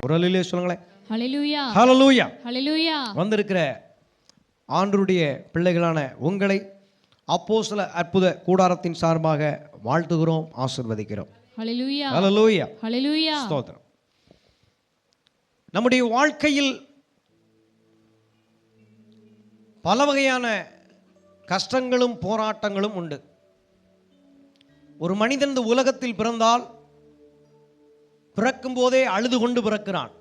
ஒரு அல்லேலூயா சொல்லுங்களேன். ஹல்லேலூயா ஹல்லேலூயா. ஹல்லேலூயா. வந்திருக்கிற ஆண்டவருடைய பிள்ளைகளான உங்களை அப்போஸ்தல அற்புத கூடாரத்தின் சார்பாக வாழ்த்துகிறோம், ஆசீர்வதிக்கிறோம். ஹல்லேலூயா ஹல்லேலூயா. ஹல்லேலூயா. ஸ்தோத்திரம். நம்முடைய வாழ்க்கையில் பல வகையான கஷ்டங்களும் போராட்டங்களும் உண்டு. ஒரு மனிதன் இந்த உலகத்தில் பிறந்தால் பிறக்கும் போதே அழுது கொண்டு பிறக்கிறான்.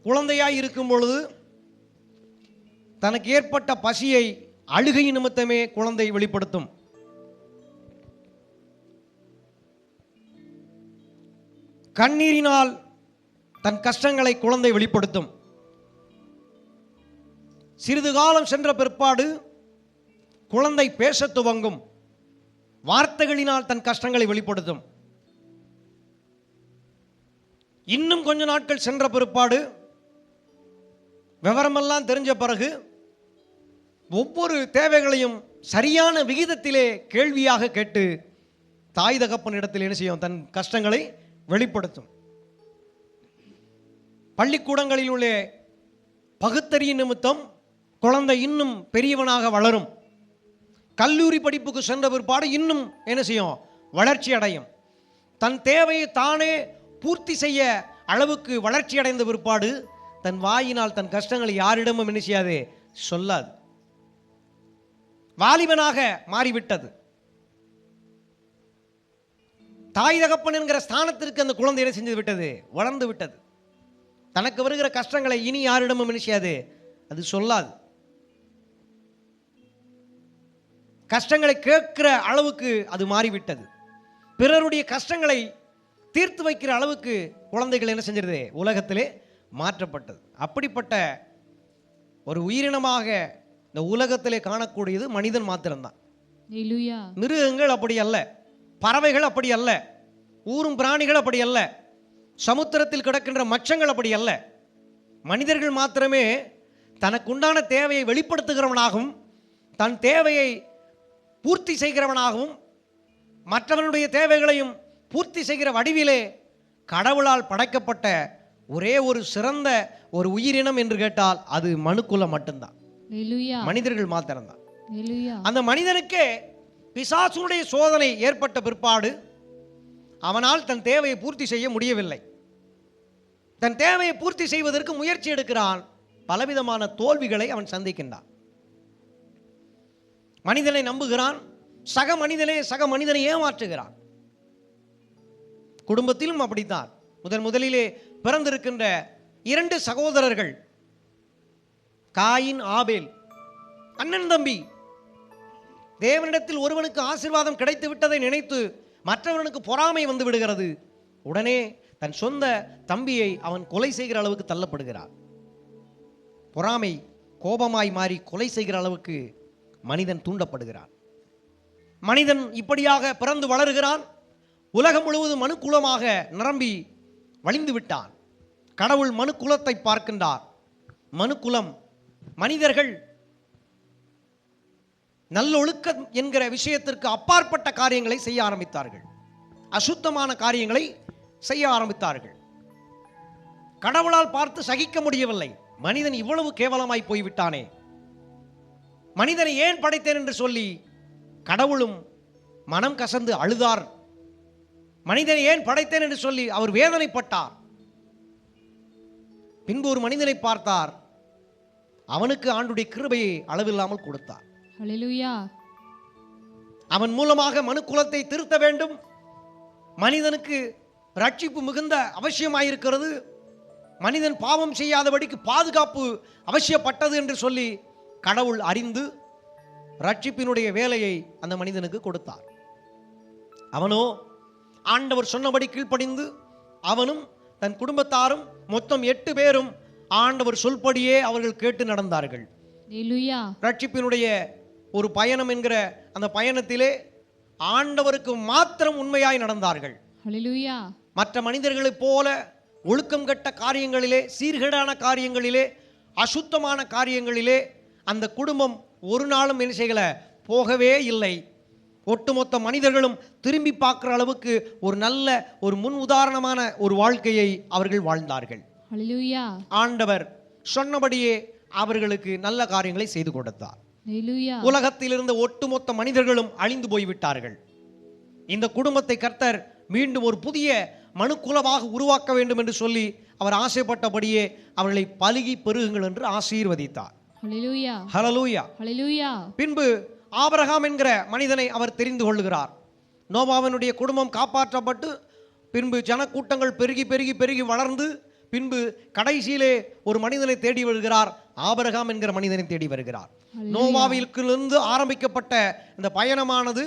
குழந்தையாய் இருக்கும் பொழுது தனக்கு ஏற்பட்ட பசியை அழுகை நிமித்தமே குழந்தை வெளிப்படுத்தும். கண்ணீரினால் தன் கஷ்டங்களை குழந்தை வெளிப்படுத்தும். சிறிது காலம் சென்ற பிற்பாடு குழந்தை பேசத் துவங்கும். வார்த்தைகளினால் தன் கஷ்டங்களை வெளிப்படுத்தும். இன்னும் கொஞ்ச நாட்கள் சென்ற பிற்பாடு விவரமெல்லாம் தெரிஞ்ச பிறகு ஒவ்வொரு தேவைகளையும் சரியான விகிதத்திலே கேள்வியாக கேட்டு தாய் தகப்பனிடத்தில் என்ன செய்யும்? தன் கஷ்டங்களை வெளிப்படுத்தும். பள்ளிக்கூடங்களில் உள்ள பகுத்தறியும் நிமித்தம் குழந்தை இன்னும் பெரியவனாக வளரும். கல்லூரி படிப்புக்கு சென்ற பிற்பாடு இன்னும் என்ன செய்யும்? வளர்ச்சி அடையும். தன் தேவையை தானே பூர்த்தி செய்ய அளவுக்கு வளர்ச்சி அடைந்த பிற்பாடு தன் வாயினால் தன் கஷ்டங்களை யாரிடமும் என்ன செய்யாது? சொல்லாது. வாலிபனாக மாறிவிட்டது. தாய் தகப்பன் என்கிற ஸ்தானத்திற்கு அந்த குழந்தை என்ன செஞ்சு விட்டது? வளர்ந்து விட்டது. தனக்கு வருகிற கஷ்டங்களை இனி யாரிடமும் என்ன செய்யாது? அது சொல்லாது. கஷ்டங்களை கேட்கிற அளவுக்கு அது மாறிவிட்டது. பிறருடைய கஷ்டங்களை தீர்த்து வைக்கிற அளவுக்கு குழந்தைகள் என்ன செஞ்சிருது? உலகத்திலே மாற்றப்பட்டது. அப்படிப்பட்ட ஒரு உயிரினமாக இந்த உலகத்திலே காணக்கூடியது மனிதன் மாத்திரம்தான். மிருகங்கள் அப்படி அல்ல, பறவைகள் அப்படி அல்ல, ஊரும் பிராணிகள் அப்படி அல்ல, சமுத்திரத்தில் கிடக்கின்ற மச்சங்கள் அப்படி அல்ல. மனிதர்கள் மாத்திரமே தனக்குண்டான தேவையை வெளிப்படுத்துகிறவனாகவும் தன் தேவையை பூர்த்தி செய்கிறவனாகவும் மற்றவனுடைய தேவைகளையும் பூர்த்தி செய்கிற வடிவிலே கடவுளால் படைக்கப்பட்ட ஒரே ஒரு சிறந்த ஒரு உயிரினம் என்று கேட்டால் அது மனுக்குலம் மட்டும்தான். மனிதர்கள் மாத்திரம்தான். அந்த மனிதனுக்கே பிசாசுடைய சோதனை ஏற்பட்ட பிற்பாடு அவனால் தன் தேவையை பூர்த்தி செய்ய முடியவில்லை. தன் தேவையை பூர்த்தி செய்வதற்கு முயற்சி எடுக்கிறான். பலவிதமான தோல்விகளை அவன் சந்திக்கின்றான். மனிதனை நம்புகிறான். சக மனிதனை ஏமாற்றுகிறான். குடும்பத்திலும் அப்படித்தான். முதலிலே பிறந்திருக்கின்ற 2 சகோதரர்கள், காயின் ஆபேல், அண்ணன் தம்பி. தேவனிடத்தில் ஒருவனுக்கு ஆசீர்வாதம் கிடைத்து விட்டதை நினைத்து மற்றவனுக்கு பொறாமை வந்து விடுகிறது. உடனே தன் சொந்த தம்பியை அவன் கொலை செய்கிற அளவுக்கு தள்ளப்படுகிறான். பொறாமை கோபமாய் மாறி கொலை செய்கிற அளவுக்கு மனிதன் தூண்டப்படுகிறான். மனிதன் இப்படியாக பிறந்து வளருகிறான். உலகம் முழுவதும் மனுக்குலமாக நிரம்பி வழிந்து விட்டான். கடவுள் மனுக்குலத்தை பார்க்கின்றார். மனுக்குலம் மனிதர்கள் நல்லொழுக்கம் என்கிற விஷயத்திற்கு அப்பாற்பட்ட காரியங்களை செய்ய ஆரம்பித்தார்கள். அசுத்தமான காரியங்களை செய்ய ஆரம்பித்தார்கள். கடவுளால் பார்த்து சகிக்க முடியவில்லை. மனிதன் இவ்வளவு கேவலமாய் போய்விட்டானே, மனிதனை ஏன் படைத்தேன் என்று சொல்லி கடவுளும் மனம் கசந்து அழுதார். மனிதனை ஏன் படைத்தேன் என்று சொல்லி அவர் வேதனைப்பட்டார். பின்பு ஒரு மனிதனை பார்த்தார். அவனுக்கு ஆண்டுடைய கிருபையை அளவில்லாமல் கொடுத்தார். அவன் மூலமாக மனுக்குலத்தை திருத்த வேண்டும். மனிதனுக்கு ரட்சிப்பு மிகுந்த அவசியமாயிருக்கிறது. மனிதன் பாவம் செய்யாதபடிக்கு பாதுகாப்பு அவசியப்பட்டது என்று சொல்லி கடவுள் அறிந்து ரட்சிப்பினுடைய வேலையை அந்த மனிதனுக்கு கொடுத்தார். அவனோ ஆண்டவர் சொன்னபடி கீழ்ப்படிந்து அவனும் தன் குடும்பத்தாரும் மொத்தம் 8 பேரும் ஆண்டவர் சொல்படியே அவர்கள் கேட்டு நடந்தார்கள். ரட்சிப்பினுடைய ஒரு பயணம் என்கிற அந்த பயணத்திலே ஆண்டவருக்கு மாத்திரம் உண்மையாய் நடந்தார்கள். மற்ற மனிதர்களைப் போல ஒழுக்கம் கட்ட காரியங்களிலே, சீர்கேடான காரியங்களிலே, அசுத்தமான காரியங்களிலே அந்த குடும்பம் ஒரு நாளும் என்ன செய்யல போகவே இல்லை. ஒட்டுமொத்த மனிதர்களும் திரும்பி பார்க்குற அளவுக்கு ஒரு நல்ல ஒரு முன் உதாரணமான ஒரு வாழ்க்கையை அவர்கள் வாழ்ந்தார்கள். ஹல்லேலூயா. ஆண்டவர் சொன்னபடியே அவர்களுக்கு நல்ல காரியங்களை செய்து கொடுத்தார். ஹல்லேலூயா. உலகத்தில் இருந்த ஒட்டுமொத்த மனிதர்களும் அழிந்து போய்விட்டார்கள். இந்த குடும்பத்தை கர்த்தர் மீண்டும் ஒரு புதிய மனுக்குலமாக உருவாக்க வேண்டும் என்று சொல்லி அவர் ஆசைப்பட்டபடியே அவர்களை பலுகி பெருகுங்கள் என்று ஆசீர்வதித்தார். ஹல்லேலூயா. ஹல்லேலூயா. ஹல்லேலூயா. பின்பு ஆபிரகாம் என்கிற மனிதனை அவர் தெரிந்து கொள்கிறார். நோவாவினுடைய குடும்பம் காப்பாற்றப்பட்டு பின்பு ஜனக்கூட்டங்கள் பெருகி பெருகி பெருகி வளர்ந்து பின்பு கடைசியிலே ஒரு மனிதனை தேடி வருகிறார். ஆபிரகாம் என்கிற மனிதனை தேடி வருகிறார். நோவாவிலிருந்து ஆரம்பிக்கப்பட்ட இந்த பயணமானது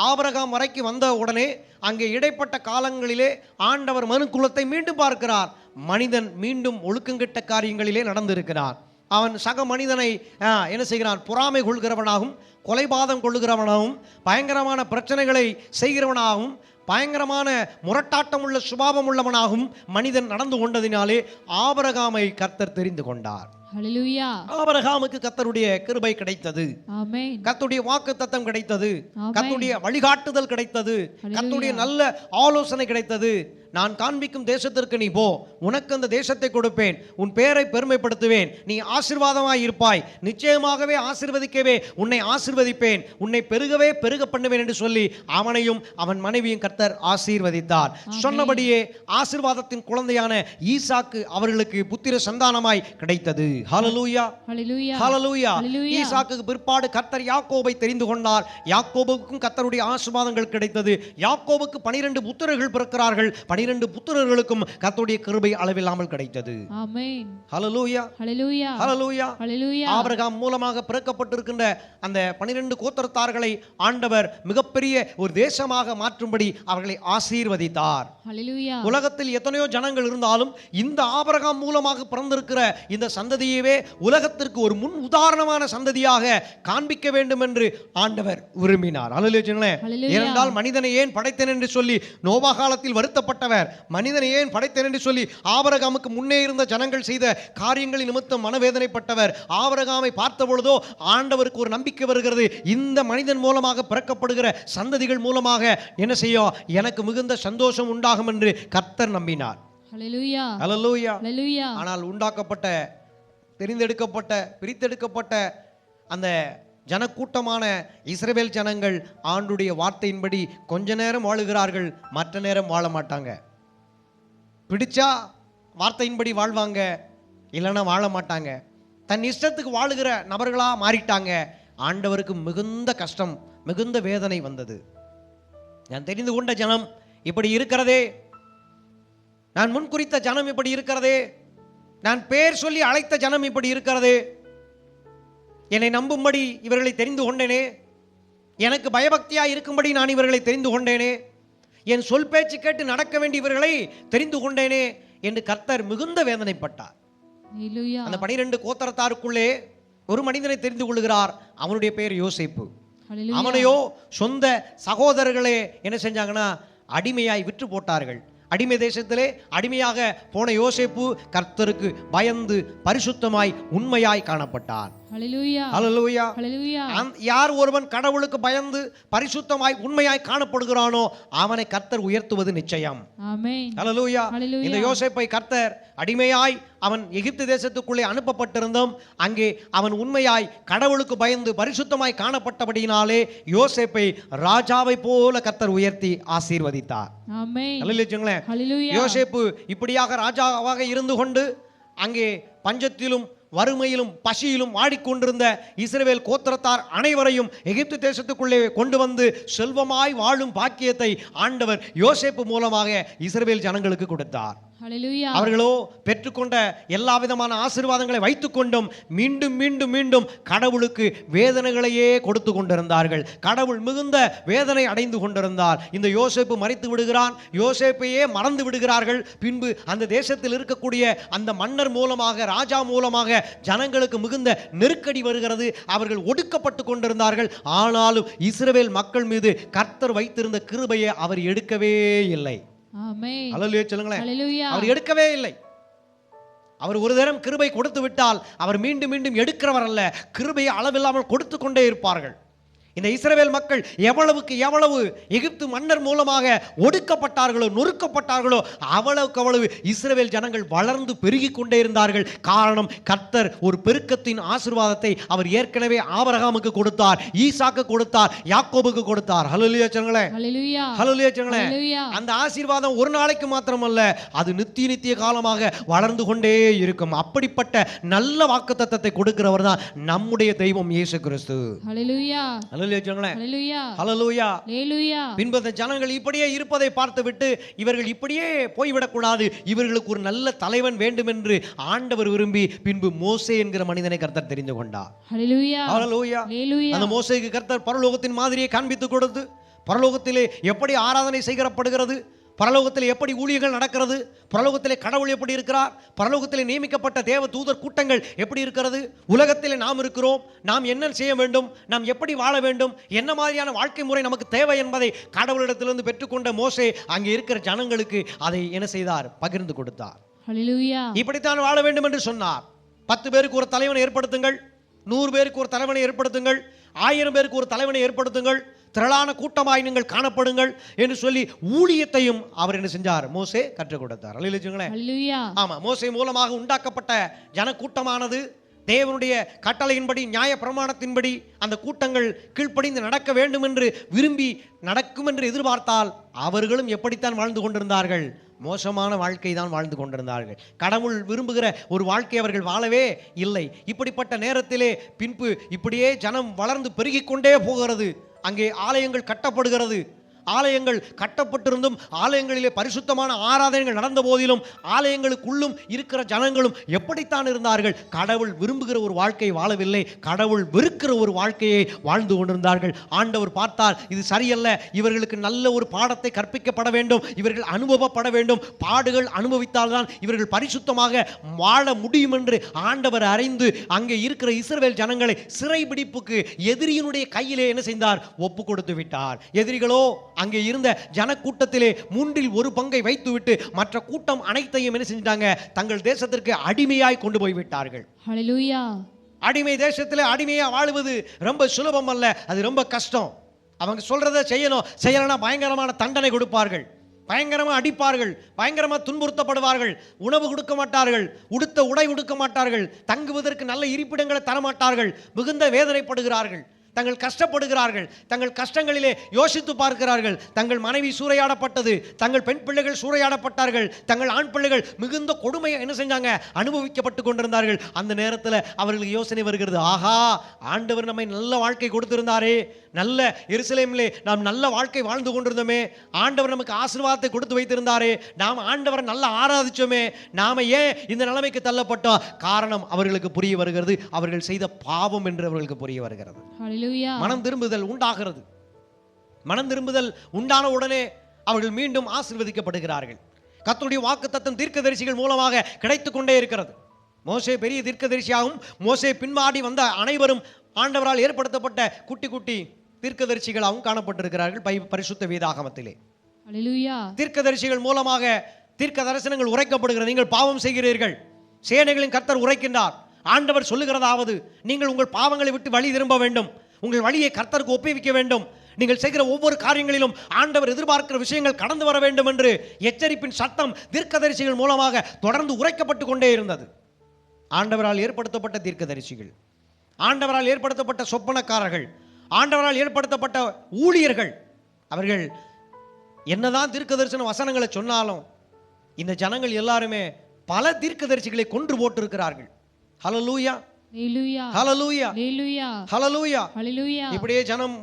ஆபிரகாம் வரைக்கும் வந்த உடனே அங்கே இடைப்பட்ட காலங்களிலே ஆண்டவர் மனுக்குலத்தை மீண்டும் பார்க்கிறார். மனிதன் மீண்டும் ஒழுக்கங்கெட்ட காரியங்களிலே நடந்திருக்கிறார். அவன் சக மனிதனை என்ன செய்கிறான்? பொறாமை கொள்கிறவனாகவும் கொலைபாதம் கொள்ளுகிறவனாகவும் பயங்கரமான பிரச்சனைகளை செய்கிறவனாகவும் பயங்கரமான முரட்டாட்டம் உள்ள சுபாவம் உள்ளவனாகவும் மனிதன் நடந்து கொண்டதினாலே ஆபிரகாமை கர்த்தர் தெரிந்து கொண்டார். ஹல்லேலூயா. ஆபிரகாமுக்கு கர்த்தருடைய கிருபை கிடைத்தது. ஆமென். கர்த்தருடைய வாக்குத்தத்தம் கிடைத்தது. கர்த்தருடைய வழிகாட்டுதல் கிடைத்தது. கர்த்தருடைய நல்ல ஆலோசனை கிடைத்தது. நான் காண்பிக்கும் தேசத்திற்கு நீ போ, உனக்கு அந்த தேசத்தை கொடுப்பேன், உன் பேரை பெருமைப்படுத்துவேன், நீ ஆசீர்வாதமாய் இருப்பாய், நிச்சயமாகவே ஆசீர்வதிக்கவே உன்னை ஆசீர்வதிப்பேன், உன்னை பெருகவே பெருக பண்ணுவேன் என்று சொல்லி அவனையும் அவன் மனைவியும் கர்த்தர் ஆசீர்வதித்தார். சொன்னபடியே ஆசீர்வாதத்தின் குழந்தையான ஈசாக்கு அவர்களுக்கு புத்திர சந்தானமாய் கிடைத்தது. ஹல்லேலூயா. ஹல்லேலூயா. ஹல்லேலூயா. ஈசாக்குக்கு பிற்பாடு கர்த்தர் யாக்கோபை தெரிந்து கொண்டார். யாக்கோபுக்கும் கர்த்தருடைய ஆசீர்வாதங்கள் கிடைத்தது. யாக்கோபுக்கு 12 புத்திரர்கள் பிறக்கிறார்கள். 12 புத்திரர்களுக்கும் கர்த்தருடைய கிருபை அளவில்லாமல் கிடைத்தது. ஆமென். ஹல்லேலூயா. ஹல்லேலூயா. ஹல்லேலூயா. ஹல்லேலூயா. ஆபிரகாம் மூலமாக பிறக்கப்பட்டிருக்கின்ற அந்த 12 கோத்திரத்தார்களை ஆண்டவர் மிகப்பெரிய ஒரு தேசமாக மாற்றும்படி அவர்களை ஆசீர்வதித்தார். ஹல்லேலூயா. உலகத்தில் எத்தனையோ ஜனங்கள் இருந்தாலும் இந்த ஆபிரகாம் மூலமாக பிறந்திருக்கிற இந்த சந்ததியவே உலகத்திற்கு ஒரு முன் உதாரணமான சந்ததியாக காண்பிக்க வேண்டும் என்று ஆண்டவர் விரும்பினார். ஹல்லேலூயா. ஏனென்றால் மனிதனை ஏன் படைத்தேன் என்று சொல்லி நோவா காலத்தில் வருத்தப்பட்டவர், மனிதனை ஏன் படைத்தேன் என்று சொல்லி ஆபிரகாமுக்கு முன்னே இருந்த ஜனங்கள் செய்த காரியங்களின் நிமித்தம் மனவேதனைப்பட்டவர். ஆபிரகாமை பார்த்த பொழுதோ ஆண்டவருக்கு ஒரு நம்பிக்கை வருகிறது, இந்த மனிதன் மூலமாக பிறக்கப்படுகிற சந்ததிகள் மூலமாக என்ன செய்யும், எனக்கு மிகுந்த சந்தோஷம் உண்டாகும் என்று கர்த்தர் நம்பினார். ஹல்லேலூயா. ஹல்லேலூயா. ஹல்லேலூயா. ஆனால் உண்டாக்கப்பட்ட தெரிந்தெடுக்கப்பட்ட பிரித்தெடுக்கப்பட்ட அந்த ஜனக்கூட்டமான இஸ்ரவேல் ஜனங்கள் ஆண்டுடைய வார்த்தையின்படி கொஞ்ச நேரம் வாழுகிறார்கள், மற்ற நேரம் வாழ மாட்டாங்க. பிடிச்சா வார்த்தையின்படி வாழ்வாங்க, இல்லைன்னா வாழ மாட்டாங்க. தன் இஷ்டத்துக்கு வாழுகிற நபர்களாக மாறிட்டாங்க. ஆண்டவருக்கு மிகுந்த கஷ்டம், மிகுந்த வேதனை வந்தது. நான் தெரிந்து கொண்ட ஜனம் இப்படி இருக்கிறதே, நான் முன்குறித்த ஜனம் இப்படி இருக்கிறதே, நான் பேர் சொல்லி அழைத்த ஜனம் இப்படி இருக்கிறதே, என்னை நம்பும்படி இவர்களை தெரிந்து கொண்டேனே, எனக்கு பயபக்தியாக இருக்கும்படி நான் இவர்களை தெரிந்து கொண்டேனே, என் சொல் பேச்சு கேட்டு நடக்க வேண்டிய இவர்களை தெரிந்து கொண்டேனே என்று கர்த்தர் மிகுந்த வேதனைப்பட்டார். அந்த 12 கோத்திரத்தாருக்குள்ளே ஒரு மனிதனை தெரிந்து கொள்கிறார். அவனுடைய பெயர் யோசேப்பு. அவனையோ சொந்த சகோதரர்களே என்ன செஞ்சாங்கன்னா அடிமையாய் விற்று போட்டார்கள். அடிமை தேசத்திலே அடிமையாக போன யோசேப்பு கர்த்தருக்கு பயந்து பரிசுத்தமாய் உண்மையாய் காணப்பட்டான். ஹல்லேலூயா. ஹல்லேலூயா. ஹல்லேலூயா. யார் ஒருவன் கடவுளுக்கு பயந்து பரிசுத்தமாய் உண்மையாய் காணப்படுகிறானோ அவனை கர்த்தர் உயர்த்துவது நிச்சயம். ஆமென். ஹல்லேலூயா. ஹல்லேலூயா. இந்த யோசேப்பை கர்த்தர் அடிமையாய் அவன் எகிப்து தேசத்துக்குள்ளே அனுப்பப்பட்டிருந்தோம். அங்கே அவன் உண்மையாய் கடவுளுக்கு பயந்து பரிசுத்தமாய் காணப்பட்டபடியினாலே யோசேப்பை ராஜாவை போல கர்த்தர் உயர்த்தி ஆசீர்வதித்தார். ஆமென். ஹல்லேலூயா. ஹல்லேலூயா. யோசேப்பு இப்படியாக ராஜாவாக இருந்து கொண்டு அங்கே பஞ்சத்திலும் வறுமையிலும் பசியிலும் ஆடிக்கொண்டிருந்த இஸ்ரவேல் கோத்திரத்தார் அனைவரையும் எகிப்து தேசத்துக்குள்ளே கொண்டு வந்து செல்வமாய் வாழும் பாக்கியத்தை ஆண்டவர் யோசேப்பு மூலமாக இஸ்ரவேல் ஜனங்களுக்கு கொடுத்தார். ஹல்லேலூயா. அவர்களோ பெற்றுக்கொண்ட எல்லா விதமான ஆசீர்வாதங்களை வைத்துக்கொண்டும் மீண்டும் மீண்டும் மீண்டும் கடவுளுக்கு வேதனைகளையே கொடுத்து கொண்டிருந்தார்கள். கடவுள் மிகுந்த வேதனை அடைந்து கொண்டிருந்தார். இந்த யோசேப்பு மரித்து விடுகிறான், யோசேப்பையே மறந்து விடுகிறார்கள். பின்பு அந்த தேசத்தில் இருக்கக்கூடிய அந்த மன்னர் மூலமாக ராஜா மூலமாக ஜனங்களுக்கு மிகுந்த நெருக்கடி வருகிறது. அவர்கள் ஒடுக்கப்பட்டு கொண்டிருந்தார்கள். ஆனாலும் இஸ்ரவேல் மக்கள் மீது கர்த்தர் வைத்திருந்த கிருபையை அவர் எடுக்கவே இல்லை. ஆமென். ஹல்லேலூயா சொல்லுங்களேன். ஹல்லேலூயா. அவர் எடுக்கவே இல்லை. அவர் ஒரு தரம் கிருபை கொடுத்து விட்டால் அவர் மீண்டும் மீண்டும் எடுக்கிறவர் அல்ல, கிருபையை அளவில்லாமல் கொடுத்து கொண்டே இருப்பார்கள். இந்த இஸ்ரவேல் மக்கள் எவ்வளவுக்கு எவ்வளவு எகிப்து மன்னர் மூலமாக ஒடுக்கப்பட்டார்களோ, நொறுக்கப்பட்டார்களோ, அவ்வளவுக்கு அவ்வளவு இஸ்ரவேல் ஜனங்கள் வளர்ந்து பெருகி கொண்டே இருந்தார்கள். காரணம், கர்த்தர் ஒரு பெருக்கத்தின் ஆசீர்வாதத்தை அவர் ஏற்கனவே ஆபிரகாமுக்கு கொடுத்தார், ஈசாக்கு கொடுத்தார், யாக்கோபுக்கு கொடுத்தார். ஹல்லேலூயா சொல்லுங்களே, ஹல்லேலூயா, ஹல்லேலூயா சொல்லுங்களே. ஹல்லேலூயா. அந்த ஆசீர்வாதம் ஒரு நாளைக்கு மாத்திரமல்ல, அது நித்திய காலமாக வளர்ந்து கொண்டே இருக்கும். அப்படிப்பட்ட நல்ல வாக்குத்தத்தத்தை கொடுக்கிறவர் தான் நம்முடைய தெய்வம் இயேசு கிறிஸ்து. ஹல்லேலூயா, ஹல்லேலூயா, ஹல்லேலூயா, ஹல்லேலூயா. பின்பு அந்த ஜனங்கள் இப்படியே இருப்பதை பார்த்துவிட்டு இவர்கள் இப்படியே போய்விடக்கூடாது, இவர்களுக்கு ஒரு நல்ல தலைவன் வேண்டும் என்று ஆண்டவர் விரும்பி பின்பு மோசே என்கிற மனிதனை கர்த்தர் தெரிந்து கொண்டார். ஹல்லேலூயா, ஹல்லேலூயா. ஹல்லேலூயா. அந்த மோசேக்கு கர்த்தர் பரலோகத்தின் மாதிரியை காண்பித்து கொடுத்து, பரலோகத்திலே எப்படி ஆராதனை செய்யப்படுகிறது, பரலோகத்தில் எப்படி ஊழியர்கள் நடக்கிறது, பரலோகத்திலே கடவுள் எப்படி இருக்கிறார், பரலோகத்திலே நியமிக்கப்பட்ட தேவ தூதர் கூட்டங்கள் எப்படி இருக்கிறது, உலகத்திலே நாம் இருக்கிறோம், நாம் என்ன செய்ய வேண்டும், நாம் எப்படி வாழ வேண்டும், என்ன மாதிரியான வாழ்க்கை முறை நமக்கு தேவை என்பதை கடவுளிடத்திலிருந்து பெற்றுக்கொண்ட மோசே அங்கே இருக்கிற ஜனங்களுக்கு அதை என்ன செய்தார், பகிர்ந்து கொடுத்தார். ஹல்லேலூயா. இப்படித்தான் வாழ வேண்டும் என்று சொன்னார். 10 பேருக்கு ஒரு தலைவனை ஏற்படுத்துங்கள், 100 பேருக்கு ஒரு தலைவனை ஏற்படுத்துங்கள், 1000 பேருக்கு ஒரு தலைவனை ஏற்படுத்துங்கள், திரளான கூட்டமாய் நீங்கள் காணப்படுங்கள் என்று சொல்லி ஊழியத்தையும் அவர் என்ன செஞ்சார், மோசே கற்றுக் கொடுத்தார். ஹல்லேலூயா. ஆமா, மோசே மூலமாக உண்டாக்கப்பட்ட ஜனக்கூட்டமானது தேவனுடைய கட்டளையின்படி, நியாய பிரமாணத்தின்படி அந்த கூட்டங்கள் கீழ்ப்படிந்து நடக்க வேண்டும் என்று விரும்பி நடக்கும் என்று எதிர்பார்த்தால் அவர்களும் எப்படித்தான் வாழ்ந்து கொண்டிருந்தார்கள், மோசமான வாழ்க்கை தான் வாழ்ந்து கொண்டிருந்தார்கள். கடவுள் விரும்புகிற ஒரு வாழ்க்கை அவர்கள் வாழவே இல்லை. இப்படிப்பட்ட நேரத்திலே பின்பு இப்படியே ஜனம் வளர்ந்து பெருகிக் கொண்டே போகிறது. அங்கே ஆலயங்கள் கட்டப்படுகிறது. ஆலயங்கள் கட்டப்பட்டிருந்தும் ஆலயங்களிலே பரிசுத்தமான ஆராதனைகள் நடந்த போதிலும் ஆலயங்களுக்குள்ளும் இருக்கிற ஜனங்களும் எப்படித்தான் இருந்தார்கள், கடவுள் விரும்புகிற ஒரு வாழ்க்கையை வாழவில்லை, கடவுள் வெறுக்கிற ஒரு வாழ்க்கையை வாழ்ந்து கொண்டிருந்தார்கள். ஆண்டவர் பார்த்தால் இது சரியல்ல, இவர்களுக்கு நல்ல ஒரு பாடத்தை கற்பிக்கப்பட வேண்டும், இவர்கள் அனுபவப்பட வேண்டும், பாடுகள் அனுபவித்தால்தான் இவர்கள் பரிசுத்தமாக வாழ முடியும் என்று ஆண்டவர் அறிந்து அங்கே இருக்கிற இஸ்ரவேல் ஜனங்களை சிறைபிடிப்புக்கு எதிரியினுடைய கையிலே என்ன செய்தார், ஒப்பு கொடுத்து விட்டார். எதிரிகளோ அங்கே இருந்த ஜனக்கூட்டத்திலே 1/3 பங்கை வைத்துவிட்டு மற்ற கூட்டம் அனைத்தையும் என்ன செஞ்சிட்டாங்க, தங்கள் தேசத்திற்கு அடிமையாய் கொண்டு போய் விட்டார்கள். ஹல்லேலூயா. அடிமை தேசத்திலே அடிமையா வாழுவது ரொம்ப சுலபம் அல்ல, அது ரொம்ப கஷ்டம். அவங்க சொல்றதை செய்யணும், செய்யலைன்னா பயங்கரமான தண்டனை கொடுப்பார்கள், பயங்கரமாக அடிப்பார்கள், பயங்கரமாக துன்புறுத்தப்படுவார்கள், உணவு கொடுக்க மாட்டார்கள், உடுத்த உடை உடுக்க மாட்டார்கள், தங்குவதற்கு நல்ல இருப்பிடங்களை தரமாட்டார்கள், மிகுந்த வேதனைப்படுகிறார்கள், தங்கள் கஷ்டப்படுகிறார்கள், தங்கள் கஷ்டங்களிலே யோசித்து பார்க்கிறார்கள். தங்கள் மனைவி சூறையாடப்பட்டது, தங்கள் பெண் பிள்ளைகள் சூறையாடப்பட்டார்கள், தங்கள் ஆண் பிள்ளைகள் மிகுந்த கொடுமையை என்ன செஞ்சாங்க, அனுபவிக்கப்பட்டு கொண்டிருந்தார்கள். அந்த நேரத்தில் அவர்களுக்கு யோசனை வருகிறது, ஆஹா, ஆண்டவர் நம்மை நல்ல வாழ்க்கை கொடுத்திருந்தாரே, நல்ல எருசலேமிலே நாம் நல்ல வாழ்க்கை வாழ்ந்து கொண்டிருந்தோமே, ஆண்டவர் நமக்கு ஆசீர்வாதத்தை கொடுத்து வைத்திருந்தாரே, நாம் ஆண்டவரை நல்லா ஆராதிச்சோமே, நாம ஏன் இந்த நிலைமைக்கு தள்ளப்பட்டோம்? காரணம் அவர்களுக்கு புரிய வருகிறது, அவர்கள் செய்த பாவம் என்று அவர்களுக்கு புரிய வருகிறது. மனம் திரும்புதல் உண்டாகிறது. மனம் திரும்புதல் உண்டான உடனே அவர்கள் மீண்டும் ஆசீர்வதிக்கப்படுகிறார்கள். கர்த்தருடைய வாக்குத்தத்தம் தீர்க்கதரிசிகள் மூலமாக கிடைத்துக் கொண்டே இருக்கிறது. மோசே பெரிய தீர்க்கதரிசியாகவும் மோசே பின்பாடி வந்த அனைவரும் ஆண்டவரால் ஏற்படுத்தப்பட்ட குட்டி குட்டி தீர்க்கதரிசிகளாகவும் காணப்பட்டிருக்கிறார்கள் பரிசுத்த வேதாகமத்திலே. ஹல்லேலூயா. தீர்க்கதரிசிகள் மூலமாக தீர்க்க தரிசனங்கள் உரைக்கப்படுகிறது. நீங்கள் பாவம் செய்கிறீர்கள், சேனைகளின் கர்த்தர் உரைக்கின்றார். ஆண்டவர் சொல்லுகிறதாவது, நீங்கள் உங்கள் பாவங்களை விட்டு வழி திரும்ப வேண்டும், உங்கள் வழியை கர்த்தருக்கு ஒப்புவிக்க வேண்டும், நீங்கள் செய்கிற ஒவ்வொரு காரியங்களிலும் ஆண்டவர் எதிர்பார்க்கிற விஷயங்கள் கடந்து வர வேண்டும் என்று எச்சரிப்பின் சத்தம் தீர்க்கதரிசிகள் மூலமாக தொடர்ந்து உரைக்கப்பட்டு கொண்டே இருந்தது. ஆண்டவரால் ஏற்படுத்தப்பட்ட தீர்க்கதரிசிகள், ஆண்டவரால் ஏற்படுத்தப்பட்ட சொப்பனக்காரர்கள், ஆண்டவரால் ஏற்படுத்தப்பட்ட ஊழியர்கள், அவர்கள் என்னதான் தீர்க்கதரிசன வசனங்களை சொன்னாலும் இந்த ஜனங்கள் எல்லாருமே பல தீர்க்கதரிசிகளை கொன்று போட்டிருக்கிறார்கள். ஹல்லேலூயா, ஹல்லேலூயா, ஹல்லேலூயா, ஹல்லேலூயா. இப்படியே ஜனம்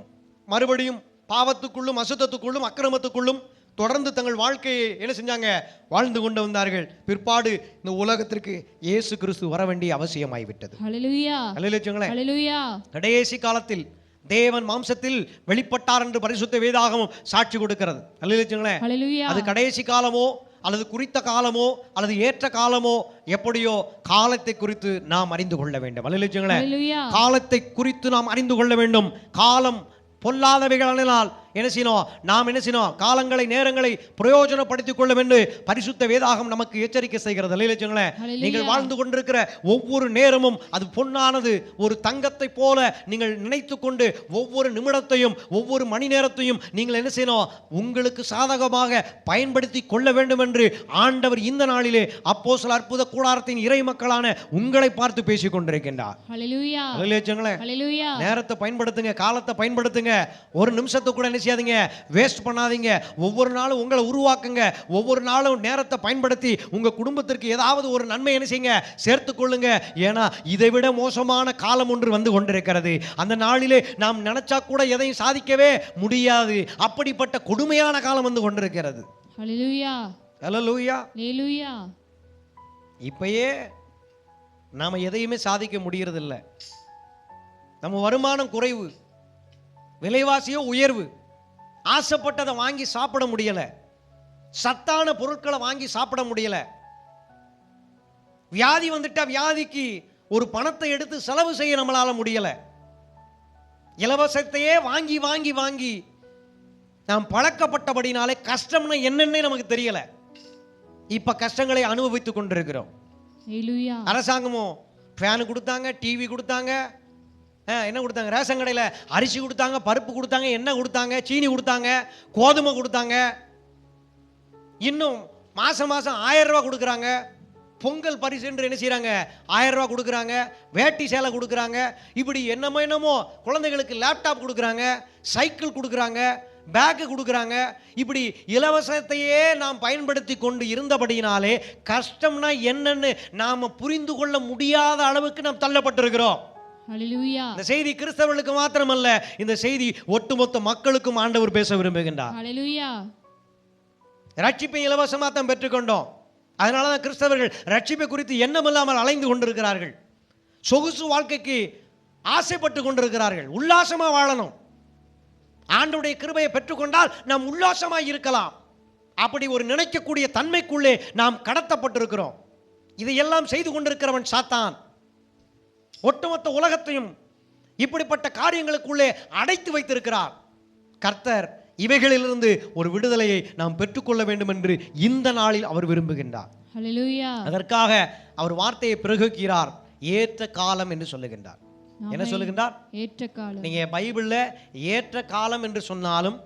மறுபடியும் பாவத்துக்குள்ளும் அசுத்தத்துக்குள்ளும் அக்கிரமத்துக்குள்ளும் தொடர்ந்து தங்கள் வாழ்க்கையை என்ன செஞ்சாங்க, வாழ்ந்து கொண்டு வந்தார்கள். பிற்பாடு இந்த உலகத்திற்கு இயேசு கிறிஸ்து வர வேண்டிய அவசியமாய்விட்டது. ஹல்லேலூயா, ஹல்லேலூயா. கடைசி காலத்தில் தேவன் மாம்சத்தில் வெளிப்பட்டார் என்று பரிசுத்த வேதாகமம் சாட்சி கொடுக்கிறது. ஹல்லேலூயா. அது கடைசி காலமோ அல்லது குறித்த காலமோ அல்லது ஏற்ற காலமோ எப்படியோ காலத்தை குறித்து நாம் அறிந்து கொள்ள வேண்டும். ஹல்லேலூயா. காலத்தை குறித்து நாம் அறிந்து கொள்ள வேண்டும். காலம் பொல்லாதவைகளினால் என்ன செய்யணும், நாம் என்ன செய்யணும், காலங்களை நேரங்களை பிரயோஜனப்படுத்திக் கொள்ள வேண்டும் பரிசுத்த வேதாகம் நமக்கு எச்சரிக்கை செய்கிறது. அல்லேலூயா. நீங்கள் வாழ்ந்து கொண்டிருக்கிற ஒவ்வொரு நேரமும் அது பொன்னானது. ஒரு தங்கத்தை போல நீங்கள் நினைத்து கொண்டு ஒவ்வொரு நிமிடத்தையும் ஒவ்வொரு மணி நேரத்தையும் நீங்கள் என்ன செய்யணும், உங்களுக்கு சாதகமாக பயன்படுத்தி கொள்ள வேண்டும் என்று ஆண்டவர் இந்த நாளிலே அப்போஸ்தலர் அற்புத கூடாரத்தின் இறை மக்களான உங்களை பார்த்து பேசிக் கொண்டிருக்கின்றார். ஹல்லேலூயா. ஹல்லேலூயா. நேரத்தை பயன்படுத்துங்க, காலத்தை பயன்படுத்துங்க. ஒரு நிமிஷத்தை கூட என்ன செய்யாதீங்க, வேஸ்ட் பண்ணாதீங்க. ஒவ்வொரு நாளும் உங்களை உருவாக்குங்க. ஒவ்வொரு நாளும் நேரத்தை பயன்படுத்தி உங்க குடும்பத்திற்கு ஏதாவது ஒரு நன்மை என்ன செய்யுங்க, சேர்த்து கொள்ளுங்க. ஏன்னா இதை விட மோசமான காலம் ஒன்று வந்து கொண்டிருக்கிறது. அந்த நாளிலே நாம் நினைச்சா கூட எதையும் சாதிக்கவே முடியாது. அப்படிப்பட்ட கொடுமையான காலம் வந்து கொண்டிருக்கிறது. ஹல்லேலூயா. ஹல்லேலூயா. ஹல்லேலூயா. இப்பயே நாம எதையுமே சாதிக்க முடியறதில்ல. நம்ம வருமானம் குறைவு, விலைவாசியோ உயர்வு, ஆசைப்பட்டதை வாங்கி சாப்பிட முடியல, சத்தான பொருட்களை வாங்கி சாப்பிட முடியல. வியாதி வந்துட்டா வியாதிக்கு ஒரு பணத்தை எடுத்து செலவு செய்ய நம்மளால முடியல. இலவசத்தையே வாங்கி வாங்கி வாங்கி நாம் பழக்கப்பட்டபடினாலே கஷ்டம்னா என்னன்னே நமக்கு தெரியல. இப்ப கஷ்டங்களை அனுபவித்துக் கொண்டிருக்கிறோம். அரசாங்கமும் ஃபேனு கொடுத்தாங்க, டிவி கொடுத்தாங்க, என்ன கொடுத்தாங்க, ரேஷன் கடையில் அரிசி கொடுத்தாங்க, பருப்பு கொடுத்தாங்க, எண்ணெய் கொடுத்தாங்க, சீனி கொடுத்தாங்க, கோதுமை கொடுத்தாங்க. இன்னும் மாசம் மாசம் 1000 ரூபா கொடுக்குறாங்க. பொங்கல் பரிசு என்று என்ன செய்யறாங்க, 1000 ரூபா கொடுக்குறாங்க, வேட்டி சேலை கொடுக்குறாங்க. இப்படி என்னமோ குழந்தைகளுக்கு லேப்டாப் கொடுக்குறாங்க, சைக்கிள் கொடுக்குறாங்க, பேக்கு கொடுக்குறாங்க. இப்படி இலவசத்தையே நாம் பயன்படுத்தி கொண்டு இருந்தபடியினாலே கஷ்டம்னா என்னன்னு நாம புரிந்து கொள்ள முடியாத அளவுக்கு நாம் தள்ளப்பட்டிருக்கிறோம். ஹல்லேலூயா. இந்த செய்தி கிறிஸ்தவர்களுக்கு மாத்திரமல்ல, இந்த செய்தி ஒட்டுமொத்த மக்களுக்கும் ஆண்டவர் பேச விரும்புகின்றார். ஹல்லேலூயா. ரட்சிப்பை இலவசமா தான் பெற்றுக்கொண்டோம். அதனாலதான் கிறிஸ்தவர்கள் ரட்சிப்பை குறித்து எண்ணமில்லாமல் அலைந்து கொண்டிருக்கிறார்கள். சொகுசு வாழ்க்கைக்கு ஆசைப்பட்டு கொண்டிருக்கிறார்கள். உல்லாசமா வாழணும், ஆண்டவருடைய கிருபையை பெற்றுக்கொண்டால் நாம் உல்லாசமாய் இருக்கலாம். அப்படி ஒரு நினைக்கக்கூடிய தன்மைக்குள்ளே நாம் கடத்தப்பட்டிருக்கிறோம். இதையெல்லாம் செய்து கொண்டிருக்கிறவன் சாத்தான். ஒட்டுமொத்த உலகத்தையும் இப்படிப்பட்ட காரியங்களுக்குள்ளே அடைத்து வைத்திருக்கிறார். கர்த்தர் இவைகளிலிருந்து ஒரு விடுதலையை நாம் பெற்றுக்கொள்ள வேண்டும் என்று இந்த நாளில் அவர் விரும்புகின்றார். ஹல்லேலூயா. அதற்காக அவர் வார்த்தையை பிரயோகிக்கிறார். ஏற்ற காலம் என்று சொல்லுகின்றார். என்ன சொல்லுகின்றார்? ஏற்ற காலம். நீங்க பைபிள்ல ஏற்ற காலம் என்று சொன்னாலும்,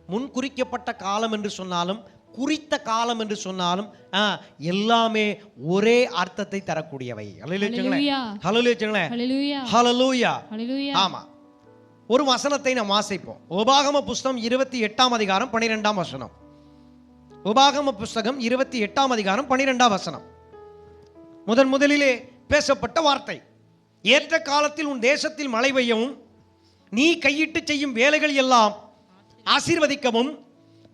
முன் குறிக்கப்பட்ட காலம் என்று சொன்னாலும், குறித்த காலம் என்று சொன்னாலும் எல்லாமே ஒரே அர்த்தத்தை தரக்கூடியவை. ஆமா. ஒரு வசனத்தை நாம் வாசிப்போம். உபாகம புஸ்தகம் 28ஆம் அதிகாரம் 12ஆம் வசனம். உபாகம புஸ்தகம் 28ஆம் அதிகாரம் 12ஆம் வசனம். முதலிலே பேசப்பட்ட வார்த்தை, ஏற்ற காலத்தில் உன் தேசத்தில் மழை பெய்யவும், நீ கையிட்டு செய்யும் வேலைகள் எல்லாம் ஆசீர்வதிக்கவும்,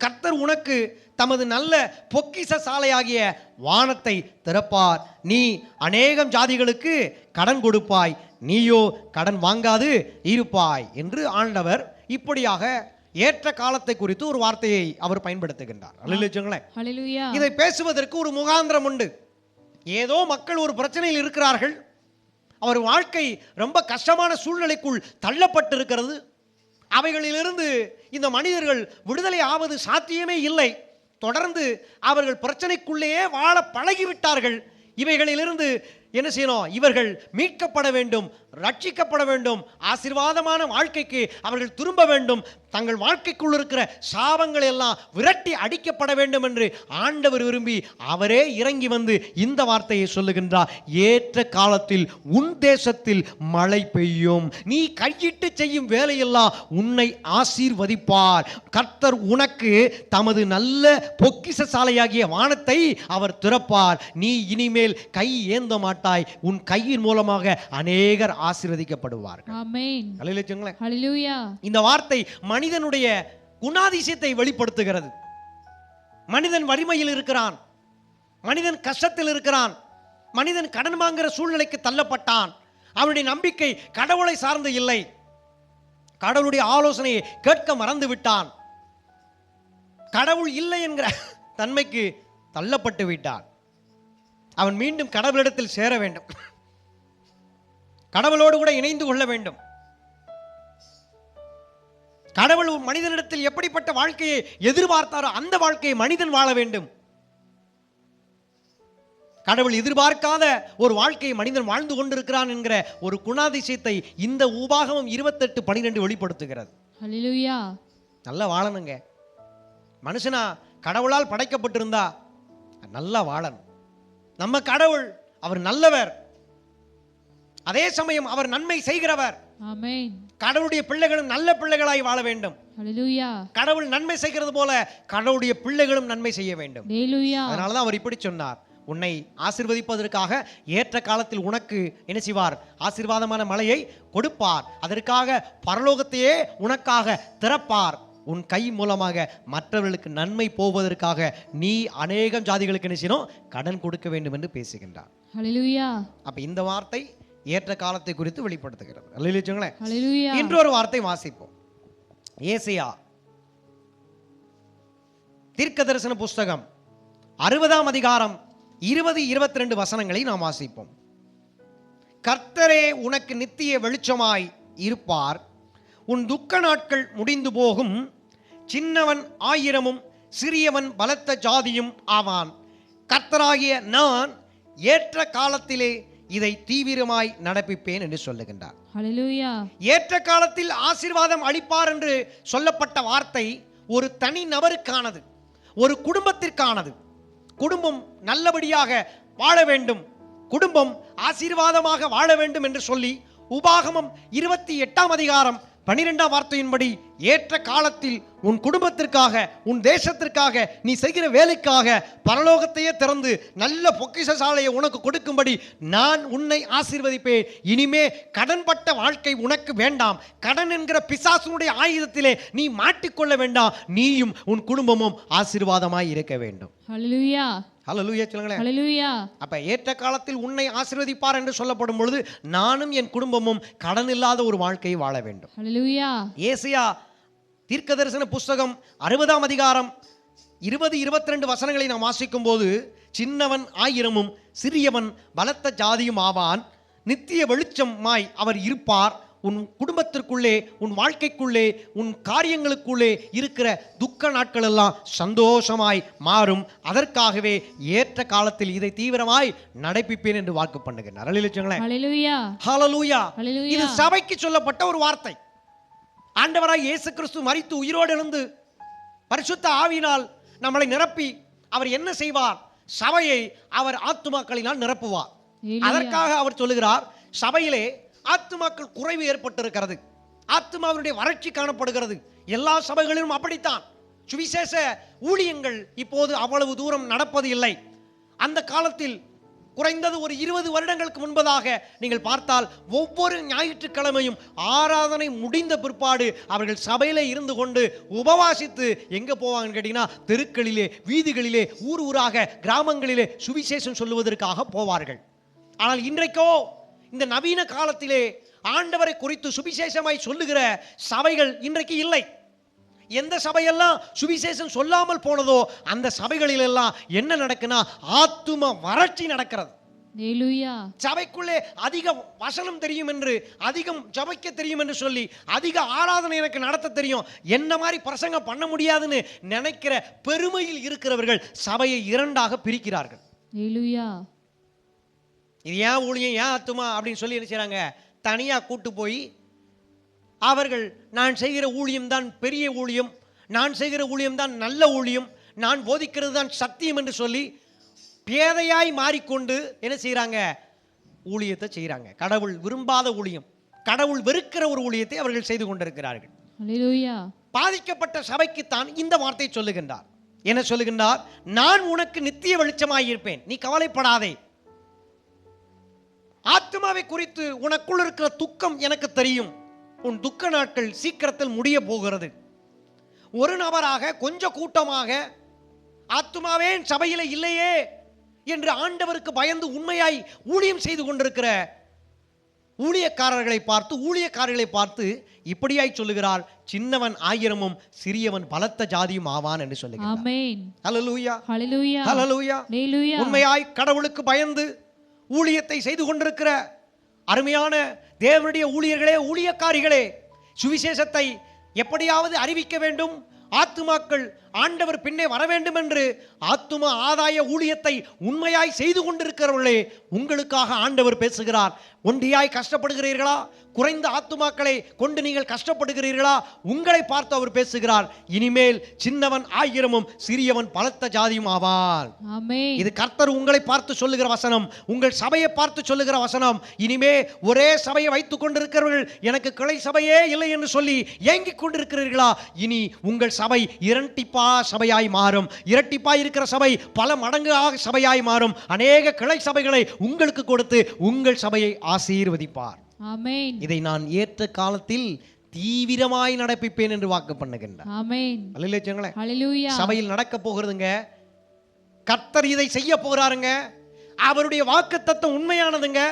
கர்த்தர் உனக்கு தமது நல்ல பொக்கிஷ சாலையாகிய வானத்தை திறப்பார். நீ அநேகம் ஜாதிகளுக்கு கடன் கொடுப்பாய், நீயோ கடன் வாங்காது இருப்பாய் என்று ஆண்டவர் இப்படியாக ஏற்ற காலத்தை குறித்து ஒரு வார்த்தையை அவர் பயன்படுத்துகின்றார். அல்லேலூயா. இதை பேசுவதற்கு ஒரு முகாந்திரம் உண்டு. ஏதோ மக்கள் ஒரு பிரச்சனையில் இருக்கிறார்கள், அவர் வாழ்க்கை ரொம்ப கஷ்டமான சூழ்நிலைக்குள் தள்ளப்பட்டிருக்கிறது. அவைகளிலிருந்து இந்த மனிதர்கள் விடுதலை ஆவது சாத்தியமே இல்லை. தொடர்ந்து அவர்கள் பிரச்சனைக்குள்ளேயே வாழ பழகிவிட்டார்கள். இவைகளிலிருந்து என்ன செய்யணும், இவர்கள் மீட்கப்பட வேண்டும், ரட்சிக்கப்பட வேண்டும், ஆசீர்வாதமான வாழ்க்கைக்கு அவர்கள் திரும்ப வேண்டும், தங்கள் வாழ்க்கைக்குள் இருக்கிற சாபங்கள் எல்லாம் விரட்டி அடிக்கப்பட வேண்டும் என்று ஆண்டவர் விரும்பி அவரே இறங்கி வந்து இந்த வார்த்தையை சொல்லுகின்றார். ஏற்ற காலத்தில் உன் தேசத்தில் மழை பெய்யும், நீ கையிட்டு செய்யும் வேலையெல்லாம் உன்னை ஆசீர்வதிப்பார். கர்த்தர் உனக்கு தமது நல்ல பொக்கிஷ சாலையாகிய வானத்தை அவர் திறப்பார். நீ இனிமேல் கை ஏந்த மாட்டாய், உன் கையின் மூலமாக அநேகர் ஆசீர்வதிக்கப்படுவார்கள். ஆமென். ஹல்லேலூயா. இந்த வார்த்தை மனிதனுடைய குணாதிசயத்தை வெளிப்படுத்துகிறது. மனிதன் வறுமையில் இருக்கிறான், மனிதன் கஷ்டத்தில் இருக்கிறான், மனிதன் கடன் வாங்குகிற சூழ்நிலைக்கு தள்ளப்பட்டான். அவனுடைய நம்பிக்கை கடவுளை சார்ந்து இல்லை, கடவுளுடைய ஆலோசனையை கேட்க மறந்து விட்டான், கடவுள் இல்லை என்கிற தன்மைக்கு தள்ளப்பட்டு விட்டான். அவன் மீண்டும் கடவுளிடத்தில் சேர வேண்டும், கடவுளோடு கூட இணைந்து கொள்ள வேண்டும். கடவுள் மனிதனிடத்தில் எப்படிப்பட்ட வாழ்க்கையை எதிர்பார்த்தாரோ அந்த வாழ்க்கையை மனிதன் வாழ வேண்டும். கடவுள் எதிர்பார்க்காத ஒரு வாழ்க்கையை மனிதன் வாழ்ந்து கொண்டிருக்கிறான் என்கிற ஒரு குணாதிசயத்தை இந்த உபாகமம் 28:12 வெளிப்படுத்துகிறது. ஹல்லேலூயா. நல்லா வாழணுங்க. மனுஷனா கடவுளால் படைக்கப்பட்டிருந்தா நல்லா வாழணும். நம்ம கடவுள் அவர் நல்லவர், அதே சமயம் அவர் நன்மை செய்கிறவர். ஆமென். கடவுளுடைய பிள்ளைகளும் நல்ல பிள்ளைகளாய் வாழ வேண்டும். ஹல்லேலூயா. கடவுள் நன்மை செய்கிறது போல கடவுளுடைய பிள்ளைகளும் நன்மை செய்ய வேண்டும். ஹல்லேலூயா. அதனால தான் அவர் இப்படி சொன்னார், உன்னை ஆசீர்வதிப்பதற்காக ஏற்ற காலத்தில் உனக்கு என்ன செய்வார்? ஆசீர்வாதமான மழையை கொடுப்பார். அதற்காக பரலோகத்தையே உனக்காக திறப்பார். உன் கை மூலமாக மற்றவர்களுக்கு நன்மை போவதற்காக நீ அநேகம் ஜாதிகளுக்கு என்ன செய்யணும்? கடன் கொடுக்க வேண்டும் என்று பேசுகின்றார். ஹல்லேலூயா. அப்ப இந்த வார்த்தை ஏற்ற காலத்தை குறித்து வெளிப்படுத்துகிறது. அல்லேலூயா. ஹல்லேலூயா. இன்னொரு வார்த்தை வாசிப்போம். ஏசாயா தீர்க்க தரிசன புஸ்தகம் 60ஆம் அதிகாரம் 20-22 வசனங்களை நாம் வாசிப்போம். கர்த்தரே உனக்கு நித்திய வெளிச்சமாய் இருப்பார், உன் துக்க நாட்கள் முடிந்து போகும், சின்னவன் 1000 சிறியவன் பலத்த ஜாதியும் ஆவான். கர்த்தராகிய நான் ஏற்ற காலத்திலே இதை தீவிரமாய் நடப்பிப்பேன் என்று சொல்லுகின்றார். ஹல்லேலூயா. ஏற்ற காலத்தில் ஆசீர்வாதம் அளிப்பார் என்று சொல்லப்பட்ட வார்த்தை ஒரு தனி நபருக்கானது, ஒரு குடும்பத்திற்கானது. குடும்பம் நல்லபடியாக வாழ வேண்டும், குடும்பம் ஆசீர்வாதமாக வாழ வேண்டும் என்று சொல்லி உபாகமம் 28ஆம் அதிகாரம் 12ஆம் வார்த்தையின்படி ஏற்ற காலத்தில் உன் குடும்பத்திற்காக, உன் தேசத்திற்காக, நீ செய்கிற வேலைக்காக பரலோகத்தையே திறந்து நல்ல பொக்கிஷ சாலையை உனக்கு கொடுக்கும்படி நான் உன்னை ஆசீர்வதிப்பேன். இனிமே கடன்பட்ட வாழ்க்கை உனக்கு வேண்டாம். கடன் என்கிற பிசாசுனுடைய ஆயுதத்திலே நீ மாட்டிக்கொள்ள வேண்டாம். நீயும் உன் குடும்பமும் ஆசீர்வாதமாய் இருக்க வேண்டும். ஹல்லேலூயா. ஹல்லேலூயா சொல்லுங்களேன். ஹல்லேலூயா. அப்ப ஏற்ற காலத்தில் உன்னை ஆசீர்வதிப்பார் என்று சொல்லப்படும் பொழுது நானும் என் குடும்பமும் கடன் இல்லாத ஒரு வாழ்க்கையை வாழ வேண்டும். ஹல்லேலூயா. ஏசாயா தீர்க்க தரிசன புஸ்தகம் 60ஆம் அதிகாரம் 20-22 வசனங்களை நாம் வாசிக்கும் போது, சின்னவன் 1000 சிறியவன் பலத்த ஜாதியும் ஆவான், நித்திய வெளிச்சமாய் அவர் இருப்பார், உன் குடும்பத்திற்குள்ளே, உன் வாழ்க்கைக்குள்ளே, உன் காரியங்களுக்குள்ளே இருக்கிற துக்க நாட்கள் எல்லாம் சந்தோஷமாய் மாறும். அதற்காகவே ஏற்ற காலத்தில் இதை தீவிரமாய் நடப்பிப்பேன் என்று வாக்கு பண்ணுகிறார். ஹல்லேலூயா. ஹல்லேலூயா. ஹல்லேலூயா. இது சபைக்கு சொல்லப்பட்ட ஒரு வார்த்தை. ஆண்டவராய் இயேசு கிறிஸ்து மரித்து உயிரோடு எழுந்து பரிசுத்த ஆவியினால் நம்மளை நிரப்பி அவர் என்ன செய்வார்? சபையை அவர் ஆத்துமாக்களினால் நிரப்புவார். அதற்காக அவர் சொல்லுகிறார், சபையிலே ஆத்துமாக்கள் குறைவு ஏற்பட்டிருக்கிறது, ஆத்துமாவினுடைய வறட்சி காணப்படுகிறது. எல்லா சபைகளிலும் அப்படித்தான். சுவிசேஷ ஊழியங்கள் இப்போது அவ்வளவு தூரம் நடப்பது இல்லை. அந்த காலத்தில் குறைந்தது ஒரு 20 வருடங்களுக்கு முன்பதாக நீங்கள் பார்த்தால் ஒவ்வொரு ஞாயிற்றுக்கிழமையும் ஆராதனை முடிந்த பிற்பாடு அவர்கள் சபையிலே இருந்து கொண்டு உபவாசித்து எங்கே போவாங்கன்னு கேட்டீங்கன்னா, தெருக்களிலே, வீதிகளிலே, ஊர் ஊராக, கிராமங்களிலே சுவிசேஷம் சொல்லுவதற்காக போவார்கள். ஆனால் இன்றைக்கோ இந்த நவீன காலத்திலே ஆண்டவரை குறித்து சுவிசேஷமாய் சொல்லுகிற சபைகள் இன்றைக்கு இல்லை. எந்த சபையெல்லாம் சுவிசேஷம் சொல்லாமல் போனதோ அந்த சபைகளிலெல்லாம் என்ன நடக்குன்னா, ஆத்தும வறட்சி நடக்கிறது. ஹல்லேலூயா. சபைக்குள்ளே அதிக வசனம் தெரியும் என்று, அதிகம் ஜபிக்க தெரியும் என்று சொல்லி, அதிக ஆராதனை எனக்கு நடத்த தெரியும், என்ன மாதிரி பிரசங்கம் பண்ண முடியாதுன்னு நினைக்கிற பெருமையில் இருக்கிறவர்கள் சபையை 2ஆக பிரிக்கிறார்கள். ஹல்லேலூயா. இது ஏன் ஊழியம், ஏன் ஆத்துமா அப்படின்னு சொல்லி என்ன செய்றாங்க? தனியாக கூட்டு போய் அவர்கள் நான் செய்கிற ஊழியம் தான் பெரிய ஊழியம், நான் செய்கிற ஊழியம் தான் நல்ல ஊழியம், நான் போதிக்கிறது தான் சத்தியம் என்று சொல்லி பேதையாய் மாறிக்கொண்டு என்ன செய்கிறாங்க? ஊழியத்தை செய்கிறாங்க. கடவுள் விரும்பாத ஊழியம், கடவுள் வெறுக்கிற ஒரு ஊழியத்தை அவர்கள் செய்து கொண்டிருக்கிறார்கள். ஹல்லேலூயா. பாதிக்கப்பட்ட சபைக்குத்தான் இந்த வார்த்தை சொல்லுகின்றார். என்ன சொல்லுகின்றார்? நான் உனக்கு நித்திய வெளிச்சமாய் இருப்பேன், நீ கவலைப்படாதே. ஆத்துமாவை குறித்து உனக்குள் இருக்கிற துக்கம் எனக்கு தெரியும். உன் துக்க நாட்கள் சீக்கிரத்தில் முடிய போகிறது. ஒரு நபராக, கொஞ்சம் கூட்டமாக, ஆத்துமாவே சபையில இல்லையே என்று ஆண்டவருக்கு பயந்து உண்மையாய் ஊழியம் செய்து கொண்டிருக்கிற ஊழியக்காரர்களை பார்த்து இப்படியாய் சொல்லுகிறார், சின்னவன் 1000 சிறியவன் பலத்த ஜாதியும் ஆவான் என்று சொல்லுகிறார். ஆமென். ஹல்லேலூயா. ஹல்லேலூயா. ஹல்லேலூயா. ஹல்லேலூயா. உண்மையாய் கடவுளுக்கு பயந்து ஊழியத்தை செய்து கொண்டிருக்கிற அருமையான தேவனுடைய ஊழியர்களே, ஊழியக்காரிகளே, சுவிசேஷத்தை எப்படியாவது அறிவிக்க வேண்டும், ஆத்துமாக்கள் ஆண்டவர் பின்னே வர வேண்டும் என்று ஆத்தும ஆதாய ஊழியத்தை உண்மையாய் செய்து கொண்டிருக்கிறவர்களே, உங்களுக்காக ஆண்டவர் பேசுகிறார். ஒண்டியாய் கஷ்டப்படுகிறீர்களா? குறைந்த ஆத்துமாக்களை கொண்டு நீங்கள் கஷ்டப்படுகிறீர்களா? உங்களை பார்த்து அவர் பேசுகிறார். இனிமேல் சின்னவன் ஆயிரமும் சிறியவன் பலத்த ஜாதியும் ஆவான். ஆமென். இது கர்த்தர் உங்களை பார்த்து சொல்லுகிற வசனம், உங்கள் சபையை பார்த்து சொல்லுகிற வசனம். இனிமே ஒரே சபையை வைத்துக் கொண்டிருக்கிறவர்கள் எனக்கு கிளை சபையே இல்லை என்று சொல்லி ஏங்கிக் கொண்டிருக்கிறீர்களா? இனி உங்கள் சபை இரட்டிப்பா சபையாய் மாறும். இரட்டிப்பாய் இருக்கிற சபை பல மடங்காக சபையாய் மாறும். அநேக கிளை சபைகளை உங்களுக்கு கொடுத்து உங்கள் சபையை ஆசீர்வதிப்பார். ஆமென். இதை நான் ஏற்ற காலத்தில் தீவிரமாய் நடப்பிப்பேன் என்று வாக்கு பண்ணுகின்றார். ஆமென். அல்லேலூயா. ஹல்லேலூயா. சபையில் நடக்க போகிறதுங்க. கர்த்தர் இதை செய்ய போகிறாருங்க. அவருடைய வாக்குத்தத்தம் உண்மையானதுங்க.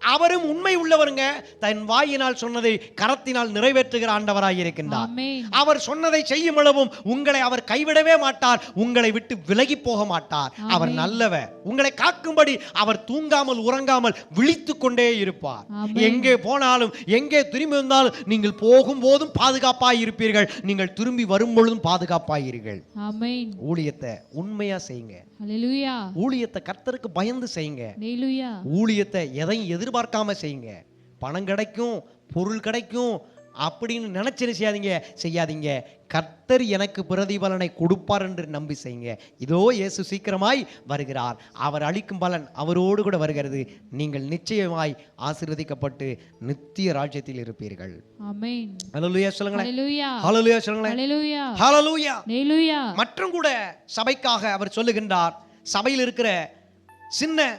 அவரும் உண்மை உள்ளவருங்க. தன் வாயினால் சொன்னதை கரத்தினால் நிறைவேற்றுகிற ஆண்டவராய் இருக்கின்றார். ஆமென். அவர் சொன்னதை செய்யும் அளவும் உங்களை அவர் கைவிடவே மாட்டார். உங்களை விட்டு விலகி போக மாட்டார். அவர் நல்லவர். உங்களை காக்கும்படி அவர் தூங்காமல் உறங்காமல் விழித்துக் கொண்டே இருப்பார். ஆமென். எங்கே போனாலும் எங்கே திரும்பி வந்தாலும் நீங்கள் போகும்போதும் பாதுகாப்பாய் இருப்பீர்கள். நீங்கள் திரும்பி வரும் பொழுதும் பாதுகாப்பாயிருங்கள். ஆமென். ஊழியத்தை உண்மையா செய்யுங்க. ஹல்லேலூயா. ஊழியத்தை கர்த்தருக்கு பயந்து செய்யுங்க. ஹல்லேலூயா. ஊழியத்தை எதையும் எதிர்பார்க்காம செய்யுங்க. பணம் கிடைக்கும், பொருள் கிடைக்கும் அப்படின்னு நினைச்சு செய்யாதீங்க. கர்த்தர் எனக்கு பிரதிபலனை கொடுப்பார் என்று நம்பி செய்யுங்க. இதோ இயேசு சீக்கிரமாய் வருகிறார். அவர் அளிக்கும் பலன் அவரோடு கூட வருகிறது. நீங்கள் நிச்சயமாய் ஆசீர்வதிக்கப்பட்டு நித்திய ராஜ்யத்தில் இருப்பீர்கள். ஆமென். ஹல்லேலூயா சொல்லுங்களேன். ஹல்லேலூயா. ஹல்லேலூயா சொல்லுங்களேன். ஹல்லேலூயா. ஹல்லேலூயா. ஹல்லேலூயா. மற்றும் கூட சபைக்காக அவர் சொல்லுகின்றார். சபையில் இருக்கிற சின்ன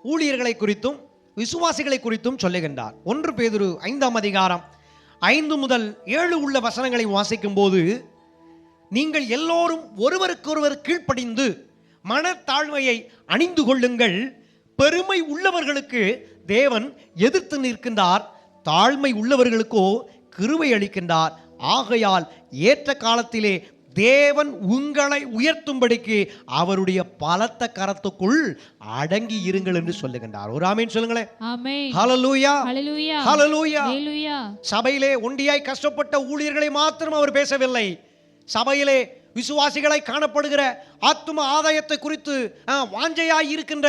ஊழியர்களை குறித்தும் விசுவாசிகளை குறித்தும் சொல்லுகின்றார். 1 பேதுரு 5ஆம் அதிகாரம் 5 முதல் 7 உள்ள வசனங்களை வாசிக்கும் போது, நீங்கள் எல்லோரும் ஒருவருக்கொருவர் கீழ்ப்படிந்து மனத்தாழ்மையை அணிந்து கொள்ளுங்கள். பெருமை உள்ளவர்களுக்கு தேவன் எதிர்த்து நிற்கின்றார், தாழ்மை உள்ளவர்களுக்கோ கிருபை அளிக்கின்றார். ஆகையால் ஏற்ற காலத்திலே தேவன் உங்களை உயர்த்தும்படிக்கு அவருடைய பலத்த கரத்துக்குள் அடங்கி இருங்கள் என்று சொல்லுகின்றார். ஒரு ஆமென் சொல்லுங்களேன். ஆமென். ஹல்லேலூயா. ஹல்லேலூயா. ஹல்லேலூயா. ஹல்லேலூயா. சபையிலே ஒண்டியாய் கஷ்டப்பட்ட ஊழியர்களை மாத்திரம் அவர் பேசவில்லை. சபையிலே விசுவாசிகளை காணப்படுகிற ஆத்தும ஆதாயத்தை குறித்து வாஞ்சையாய் இருக்கின்ற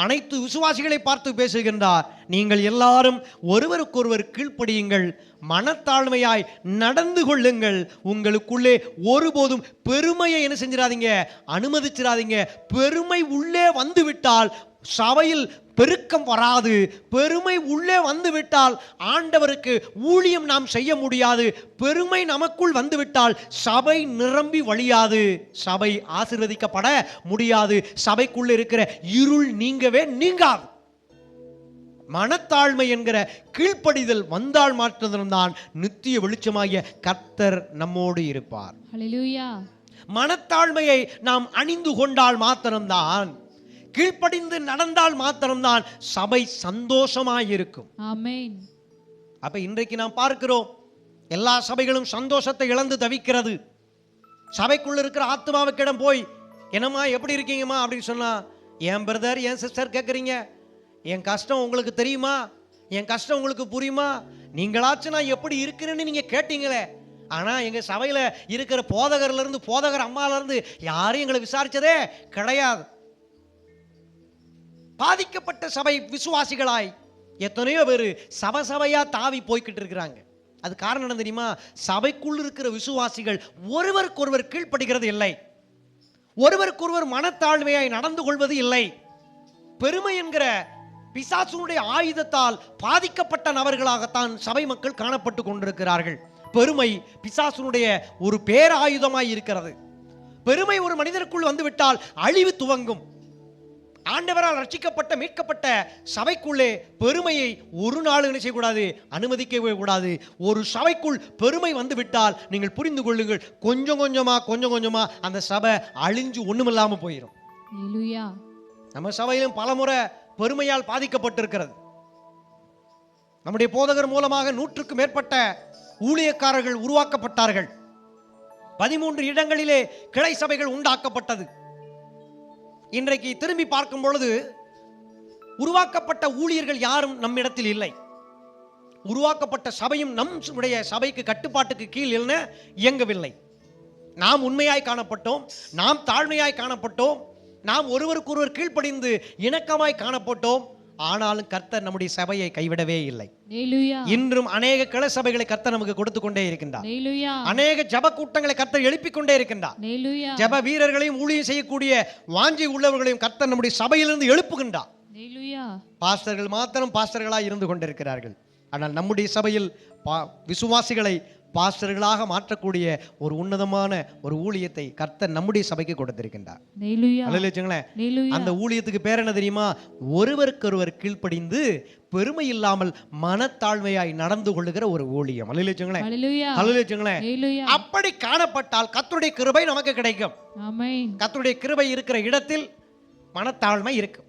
அனைத்து விசுவாசிகளை பார்த்து பேசுகின்றார். நீங்கள் எல்லாரும் ஒருவருக்கொருவர் கீழ்ப்படியுங்கள், மனத்தாழ்மையாய் நடந்து கொள்ளுங்கள். உங்களுக்குள்ளே ஒருபோதும் பெருமையை என்ன செஞ்சிடாதீங்க, அனுமதிச்சிடாதீங்க. பெருமை உள்ளே வந்துவிட்டால் சபையில் பெருக்கம் வராது. பெருமை உள்ளே வந்துவிட்டால் ஆண்டவருக்கு ஊழியம் நாம் செய்ய முடியாது. பெருமை நமக்குள் வந்துவிட்டால் சபை நிரம்பி வழியாது, சபை ஆசீர்வதிக்கப்பட முடியாது. சபைக்குள்ள இருக்கிற இருள் நீங்கவே நீங்காது. மனத்தாழ்மை என்கிற கீழ்ப்படிதல் வந்தால் மாற்றம்தான் நித்திய வெளிச்சமாகிய கர்த்தர் நம்மோடு இருப்பார். ஹல்லேலூயா. மனத்தாழ்மையை நாம் அணிந்து கொண்டால் மாத்திரம்தான், கீழ்ப்படிந்து நடந்தால் மாத்திரம்தான் சபை சந்தோஷமாயிருக்கும். ஆமென். அப்ப இன்றைக்கு நாம் பார்க்கிறோம், எல்லா சபைகளும் சந்தோஷத்தை இழந்து தவிக்கிறது. சபைக்குள்ள இருக்கிற ஆத்மாவுக்கிடம் போய் என்னம்மா எப்படி இருக்கீங்கம்மா அப்படின்னு சொன்னா, என் பிரதர் என் சிஸ்டர் கேட்குறீங்க, என் கஷ்டம் உங்களுக்கு தெரியுமா, என் கஷ்டம் உங்களுக்கு புரியுமா, நீங்களாச்சும் நான் எப்படி இருக்கிறேன்னு நீங்க கேட்டீங்களே, ஆனா எங்க சபையில இருக்கிற போதகர்ல இருந்து போதகர் அம்மால இருந்து யாரும் எங்களை விசாரிச்சதே கிடையாது. பாதிக்கப்பட்ட சபை விசுவாசிகளாய் எத்தனையோ பேர் சபையா தாவி போய்கிட்டு இருக்கிறாங்க. அது காரணம் என்ன தெரியுமா? சபைக்குள் இருக்கிற விசுவாசிகள் ஒருவருக்கொருவர் கீழ்ப்படுகிறது இல்லை, ஒருவருக்கொருவர் மனத்தாழ்மையாய் நடந்து கொள்வது இல்லை. பெருமை என்கிற பிசாசுடைய ஆயுதத்தால் பாதிக்கப்பட்ட நபர்களாகத்தான் சபை மக்கள் காணப்பட்டு கொண்டிருக்கிறார்கள். பெருமை பிசாசுடைய ஒரு பேராயுதமாய் இருக்கிறது. பெருமை ஒரு மனிதருக்குள் வந்துவிட்டால் அழிவு துவங்கும். ஆண்டவரால் ரட்சிக்கப்பட்ட மீட்கப்பட்ட சபைக்குள்ளே பெருமையை ஒரு நாள் என்ன செய்யக்கூடாது, அனுமதிக்கவே கூடாது. ஒரு சபைக்குள் பெருமை வந்து விட்டால் நீங்கள் புரிந்து கொள்ளுங்கள், கொஞ்சம் கொஞ்சமா அந்த சபை அழிஞ்சு ஒண்ணுமில்லாம போயிடும். ஹல்லேலூயா. நம்ம சபையிலும் பலமுறை பெருமையால் பாதிக்கப்பட்டிருக்கிறது. நம்முடைய போதகர் மூலமாக 100க்கும் மேற்பட்ட ஊழியக்காரர்கள் உருவாக்கப்பட்டார்கள். 13 இடங்களிலே கிளை சபைகள் உண்டாக்கப்பட்டது. இன்றைக்கு திரும்பி பார்க்கும் பொழுது உருவாக்கப்பட்ட ஊழியர்கள் யாரும் நம்மிடத்தில் இல்லை. உருவாக்கப்பட்ட சபையும் நம்முடைய சபைக்கு கட்டுப்பாட்டுக்கு கீழ் இயங்கவில்லை. நாம் உண்மையாய் காணப்பட்டோம், நாம் தாழ்மையாய் காணப்பட்டோம், நாம் ஒருவருக்கொருவர் கீழ்ப்படிந்து இணக்கமாய் காணப்பட்டோம். ஆனாலும் கர்த்தர் நம்முடைய சபையை கைவிடவே இல்லை. இன்றும் அநேக கிளை சபைகளை கர்த்தர் நமக்கு கொடுத்து கொண்டே இருக்கின்றார். அநேக ஜப கூட்டங்களை கர்த்தர் எழுப்பிக் கொண்டே இருக்கின்றார். ஜப வீரர்களையும் ஊழியம் செய்யக்கூடிய வாஞ்சி உள்ளவர்களையும் கர்த்தர் நம்முடைய சபையிலிருந்து எழுப்புகின்றார். பாஸ்டர்கள் மாத்திரம் பாஸ்டர்களாக இருந்து கொண்டிருக்கிறார்கள். ஆனால் நம்முடைய சபையில் விசுவாசிகளை பாஸ்டர்களாக மாற்றக்கூடிய ஒரு உன்னதமான ஒரு ஊழியத்தை கர்த்தர் நம்முடைய சபைக்கு கொடுத்திருக்கின்றார். அந்த ஊழியத்துக்கு பேர் என்ன தெரியுமா? ஒருவருக்கொருவர் கீழ்ப்படிந்து பெருமை இல்லாமல் மனத்தாழ்மையாய் நடந்து கொள்ளுகிற ஒரு ஊழியம். அப்படி காணப்பட்டால் கர்த்தருடைய கிருபை நமக்கு கிடைக்கும். கர்த்தருடைய கிருபை இருக்கிற இடத்தில் மனத்தாழ்மை இருக்கும்.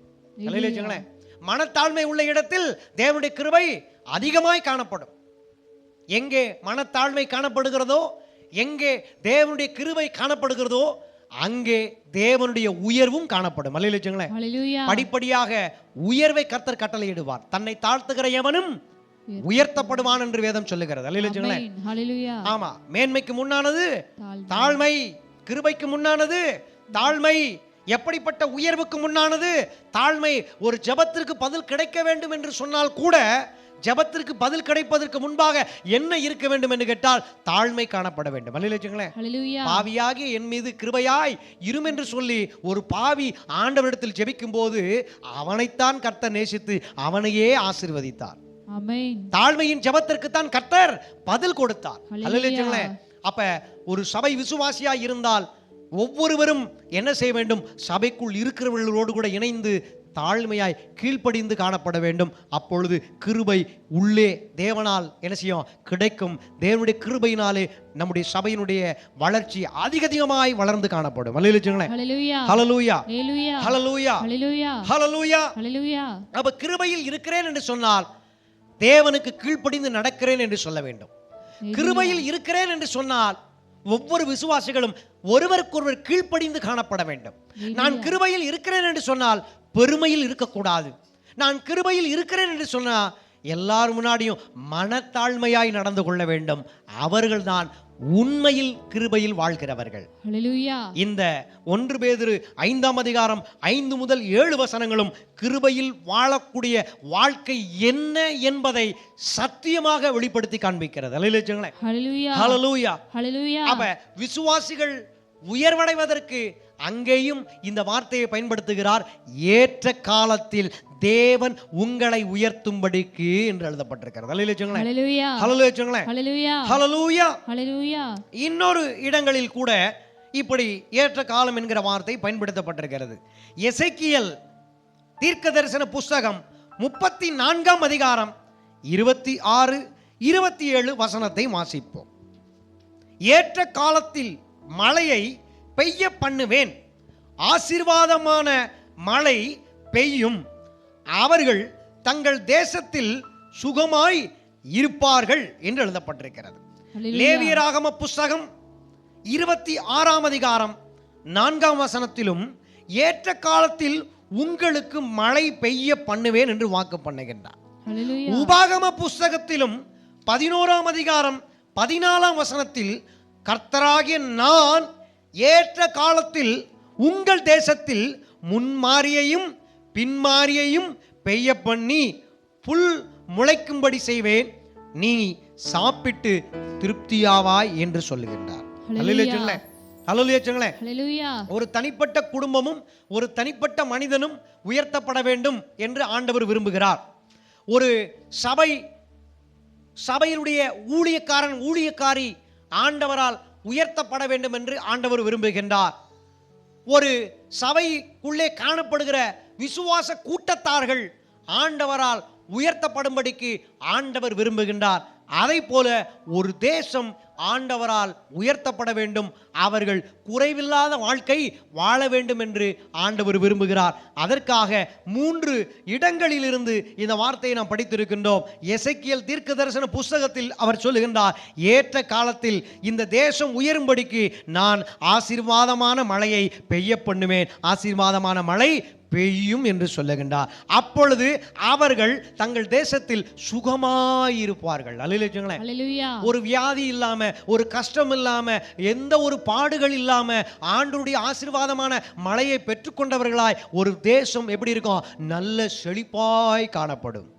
மனத்தாழ்மை உள்ள இடத்தில் தேவனுடைய கிருபை அதிகமாய் காணப்படும். எங்கே மனத்தாழ்மை காணப்படுகிறதோ, எங்கே தேவனுடைய கிருபை காணப்படுகிறதோ, அங்கே தேவனுடைய உயர்வும் காணப்படும். படிப்படியாக உயர்வை கர்த்தர் கட்டளையிடுவார். தன்னை தாழ்த்துகிற எவனும் உயர்த்தப்படுவான் என்று வேதம் சொல்லுகிறது. ஆமா, மேன்மைக்கு முன்னானது தாழ்மை, கிருபைக்கு முன்னானது தாழ்மை. எப்படிப்பட்ட உயர்வுக்கு முன்னானது தாழ்மை. ஒரு ஜெபத்திற்கு பதில் கிடைக்க வேண்டும் என்று சொன்னால் கூட ஜெபத்திற்கு பதில் கிடைப்பதற்கு முன்பாக என்ன இருக்க வேண்டும் என்று கேட்டால் தாழ்மை காணப்பட வேண்டும். பாவியாகி என் மீது கிருபையாய் இரும் என்று சொல்லி ஒரு பாவி ஆண்டவரிடத்தில் ஜெபிக்கும் போது அவனைத்தான் கர்த்தர் நேசித்து அவனையே ஆசீர்வதித்தார். தாழ்மையின் ஜெபத்திற்கு தான் கர்த்தர் பதில் கொடுத்தார். அப்ப ஒரு சபை விசுவாசியாய் இருந்தால் ஒவ்வொருவரும் என்ன செய்ய வேண்டும்? சபைக்குள் இருக்கிறவர்களோடு கூட இணைந்து தாழ்மையாய் கீழ்ப்படிந்து காணப்பட வேண்டும். அப்பொழுது கிருபை உள்ளே தேவனால் என்ன செய்யும்? கிடைக்கும். தேவனுடைய கிருபையினாலே நம்முடைய சபையினுடைய வளர்ச்சி அதிகமாய் வளர்ந்து காணப்படும். அப்ப கிருபையில் இருக்கிறேன் என்று சொன்னால் தேவனுக்கு கீழ்ப்படிந்து நடக்கிறேன் என்று சொல்ல வேண்டும். கிருபையில் இருக்கிறேன் என்று சொன்னால் ஒவ்வொரு விசுவாசிகளும் ஒருவருக்கொருவர் கீழ்ப்படிந்து காணப்பட வேண்டும். நான் கிருபையில் இருக்கிறேன் என்று சொன்னால் பெருமையில் இருக்கக்கூடாது. நான் கிருபையில் இருக்கிறேன் என்று சொன்னா எல்லாரும் முன்னாடியும் மனத்தாழ்மையாய் நடந்து கொள்ள வேண்டும். அவர்கள்தான் உண்மையில் கிருபையில் வாழ்கிறவர்கள். இந்த 1 பேதுரு 5ஆம் அதிகாரம் 5 முதல் 7 வசனங்களும் கிருபையில் வாழக்கூடிய வாழ்க்கை என்ன என்பதை சத்தியமாக வெளிப்படுத்தி காண்பிக்கிறது. அப்ப விசுவாசிகள் உயர்வடைவதற்கு அங்கேயும் இந்த வார்த்தையை பயன்படுத்துகிறார். ஏற்ற காலத்தில் தேவன் உங்களை உயர்த்தும்படிக்கு என்று எழுதப்பட்டிருக்கிறது. இன்னொரு இடங்களில் கூட இப்படி ஏற்ற காலம் என்கிற வார்த்தை பயன்படுத்தப்பட்டிருக்கிறது. எசேக்கியேல் தீர்க்க தரிசன புஸ்தகம் 34ஆம் அதிகாரம் 26, 27 வசனத்தை வாசிப்போம். ஏற்ற காலத்தில் மழையை பெய்ய பண்ணுவேன், ஆசீர்வாதமான மழை பெய்யும், அவர்கள் தங்கள் தேசத்தில் சுகமாய் இருப்பார்கள் என்று எழுதப்பட்டிருக்கிறது. லேவியராகம புஸ்தகம் 26ஆம் அதிகாரம் 4ஆம் வசனத்திலும் ஏற்ற காலத்தில் உங்களுக்கு மழை பெய்ய பண்ணுவேன் என்று வாக்கு பண்ணுகின்றார். உபாகம புஸ்தகத்திலும் 11ஆம் அதிகாரம் 14ஆம் வசனத்தில் கர்த்தராகிய நான் ஏற்ற காலத்தில் உங்கள் தேசத்தில் முன்மாரியையும் பின்மாரியையும் பெய்ய பண்ணி புல் முளைக்கும்படி செய்வேன், நீ சாப்பிட்டு திருப்தியாவாய் என்று சொல்லுகின்றார். ஒரு தனிப்பட்ட குடும்பமும் ஒரு தனிப்பட்ட மனிதனும் உயர்த்தப்பட வேண்டும் என்று ஆண்டவர் விரும்புகிறார். ஒரு சபையினுடைய ஊழியக்காரன் ஊழியக்காரி ஆண்டவரால் உயர்த்தப்பட வேண்டும் என்று ஆண்டவர் விரும்புகின்றார். ஒரு சபைக்குள்ளே காணப்படுகிற விசுவாச கூட்டத்தார்கள் ஆண்டவரால் உயர்த்தப்படும்படிக்கு ஆண்டவர் விரும்புகின்றார். அதை போல ஒரு தேசம் ஆண்டவரால் உயர்த்தப்பட வேண்டும், அவர்கள் குறைவில்லாத வாழ்க்கை வாழ வேண்டும் என்று ஆண்டவர் விரும்புகிறார். அதற்காக 3 இடங்களிலிருந்து இந்த வார்த்தையை நாம் படித்திருக்கின்றோம். எசேக்கியேல் தீர்க்கதரிசன புஸ்தகத்தில் அவர் சொல்லுகின்றார், ஏற்ற காலத்தில் இந்த தேசம் உயரும்படிக்கு நான் ஆசீர்வாதமான மழையை பெய்ய பண்ணுவேன், ஆசீர்வாதமான மழை பெய்யும் என்று சொல்லுகின்றார். அப்பொழுது அவர்கள் தங்கள் தேசத்தில் சுகமாயிருப்பார்கள். அல்லேலூயா. ஒரு வியாதி இல்லாம, ஒரு கஷ்டம் இல்லாம, எந்த ஒரு பாடுகள் இல்லாம ஆண்டவருடைய ஆசீர்வாதமான மழையை பெற்றுக்கொண்டவர்களாய் ஒரு தேசம் எப்படி இருக்கும்? நல்ல செழிப்பாய் காணப்படும்.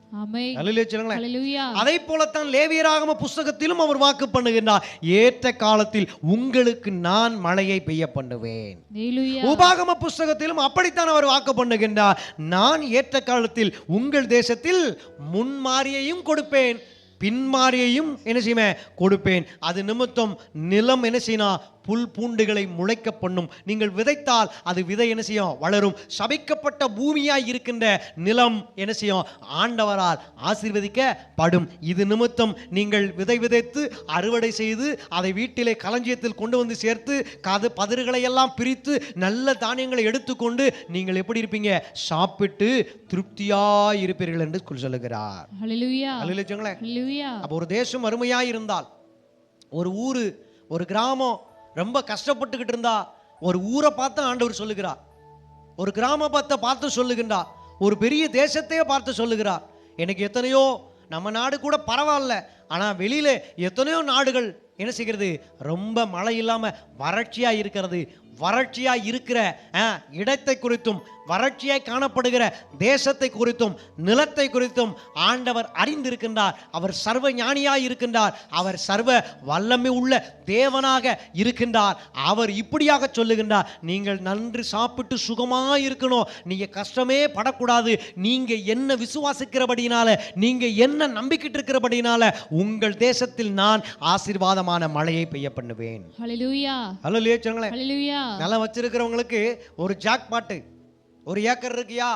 அதை போலத்தான் லேவியராகம புஸ்தகத்திலும் அவர் வாக்கு பண்ணுகின்றார், ஏற்ற காலத்தில் உங்களுக்கு நான் மழையை பெய்ய பண்ணுவேன். உபாகம புஸ்தகத்திலும் அப்படித்தான் அவர் வாக்கு பண்ணுகின்றார், நான் ஏற்ற காலத்தில் உங்கள் தேசத்தில் முன்மாரியையும் கொடுப்பேன், பின்மாரியையும் என்ன செய்வேன்? கொடுப்பேன். அது நிமித்தம் நிலம் என்ன செய்யணும்? புல் பூண்டுகளை முளைக்க பண்ணும். நீங்கள் விதைத்தால் அது விதை என்ன செய்யும்? வளரும். சபிக்கப்பட்ட பூமியாய் இருக்கின்ற நிலம் என்ன செய்யும்? ஆண்டவரால் ஆசீர்வதிக்கப்படும். இது நிமித்தம் நீங்கள் விதை விதைத்து அறுவடை செய்து அதை வீட்டிலே களஞ்சியத்தில் கொண்டு வந்து சேர்த்து பதிர்களை எல்லாம் பிரித்து நல்ல தானியங்களை எடுத்துக்கொண்டு நீங்கள் எப்படி இருப்பீங்க? சாப்பிட்டு திருப்தியாய் இருப்பீர்கள் என்று சொல்லுகிறார். அப்போ ஒரு தேசம் அருமையாய் இருந்தால், ஒரு ஊரு, ஒரு கிராமம் ரொம்ப கஷ்டப்பட்டுக்கிட்டு இருந்தா, ஒரு ஊரை பார்த்து ஆண்டவர் சொல்லுகிறார், ஒரு கிராமத்தை பார்த்து சொல்லுகின்றார், ஒரு பெரிய தேசத்தையே பார்த்து சொல்லுகிறார். எனக்கு எத்தனையோ, நம்ம நாடு கூட பரவாயில்ல, ஆனால் வெளியில எத்தனையோ நாடுகள் என்ன செய்கிறது? ரொம்ப மழை இல்லாம வறட்சியா இருக்கிறது. வறட்சியாய் இருக்கிற இடத்தை குறித்தும், வறட்சியாய் காணப்படுகிற தேசத்தை குறித்தும், நிலத்தை குறித்தும் ஆண்டவர் அறிந்திருக்கின்றார். அவர் சர்வ ஞானியாய் இருக்கின்றார். அவர் சர்வ வல்லமை உள்ள தேவனாக இருக்கின்றார். அவர் இப்படியாக சொல்லுகின்றார், நீங்கள் நன்று சாப்பிட்டு சுகமாய் இருக்கணும், நீங்க கஷ்டமே படக்கூடாது. நீங்க என்ன விசுவாசிக்கிறபடினால, நீங்க என்ன நம்பிக்கிட்டு இருக்கிறபடினால உங்கள் தேசத்தில் நான் ஆசீர்வாதமான மழையை பெய்ய பண்ணுவேன். ஹல்லேலூயா. ஹல்லேலூயா. நிலம் வச்சிருக்கிறவங்களுக்கு ஒரு ஜாக் பாட்டு, 1 ஏக்கர் இருக்கியா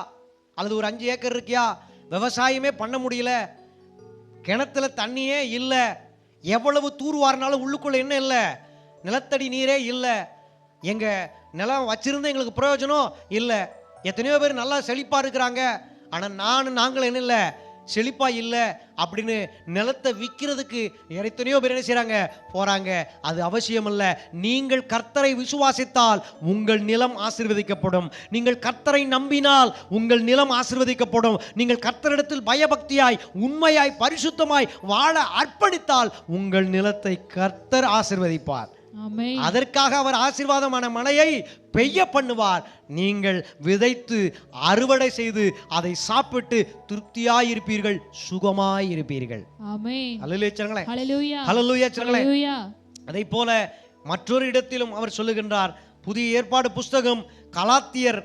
அல்லது ஒரு 5 ஏக்கர் இருக்கியா, விவசாயமே பண்ண முடியல, கிணத்துல தண்ணியே இல்லை, எவ்வளவு தூர்வாரினாலும் உள்ளுக்குள்ள என்ன இல்லை? நிலத்தடி நீரே இல்லை, எங்க நிலம் வச்சிருந்த எங்களுக்கு பிரயோஜனம் இல்லை. எத்தனையோ பேர் நல்லா செழிப்பா இருக்கிறாங்க, ஆனால் நாங்கள் என்ன இல்லை? செழிப்பா இல்லை அப்படின்னு நிலத்தை விற்கிறதுக்கு எத்தனையோ பேர் என்ன செய்றாங்க? போறாங்க. அது அவசியம் அல்ல. நீங்கள் கர்த்தரை விசுவாசித்தால் உங்கள் நிலம் ஆசீர்வதிக்கப்படும். நீங்கள் கர்த்தரை நம்பினால் உங்கள் நிலம் ஆசீர்வதிக்கப்படும். நீங்கள் கர்த்தரிடத்தில் பயபக்தியாய், உண்மையாய், பரிசுத்தமாய் வாழ அர்ப்பணித்தால் உங்கள் நிலத்தை கர்த்தர் ஆசீர்வதிப்பார். அதற்காக அவர் ஆசீர்வாதமான மழையை பெய்ய பண்ணுவார். நீங்கள் விதைத்து அறுவடை செய்து அதை சாப்பிட்டு திருப்தியாயிருப்பீர்கள், சுகமாயிருப்பீர்கள். அதை போல மற்றொரு இடத்திலும் அவர் சொல்லுகின்றார். புதிய ஏற்பாடு புஸ்தகம் கலாத்தியர்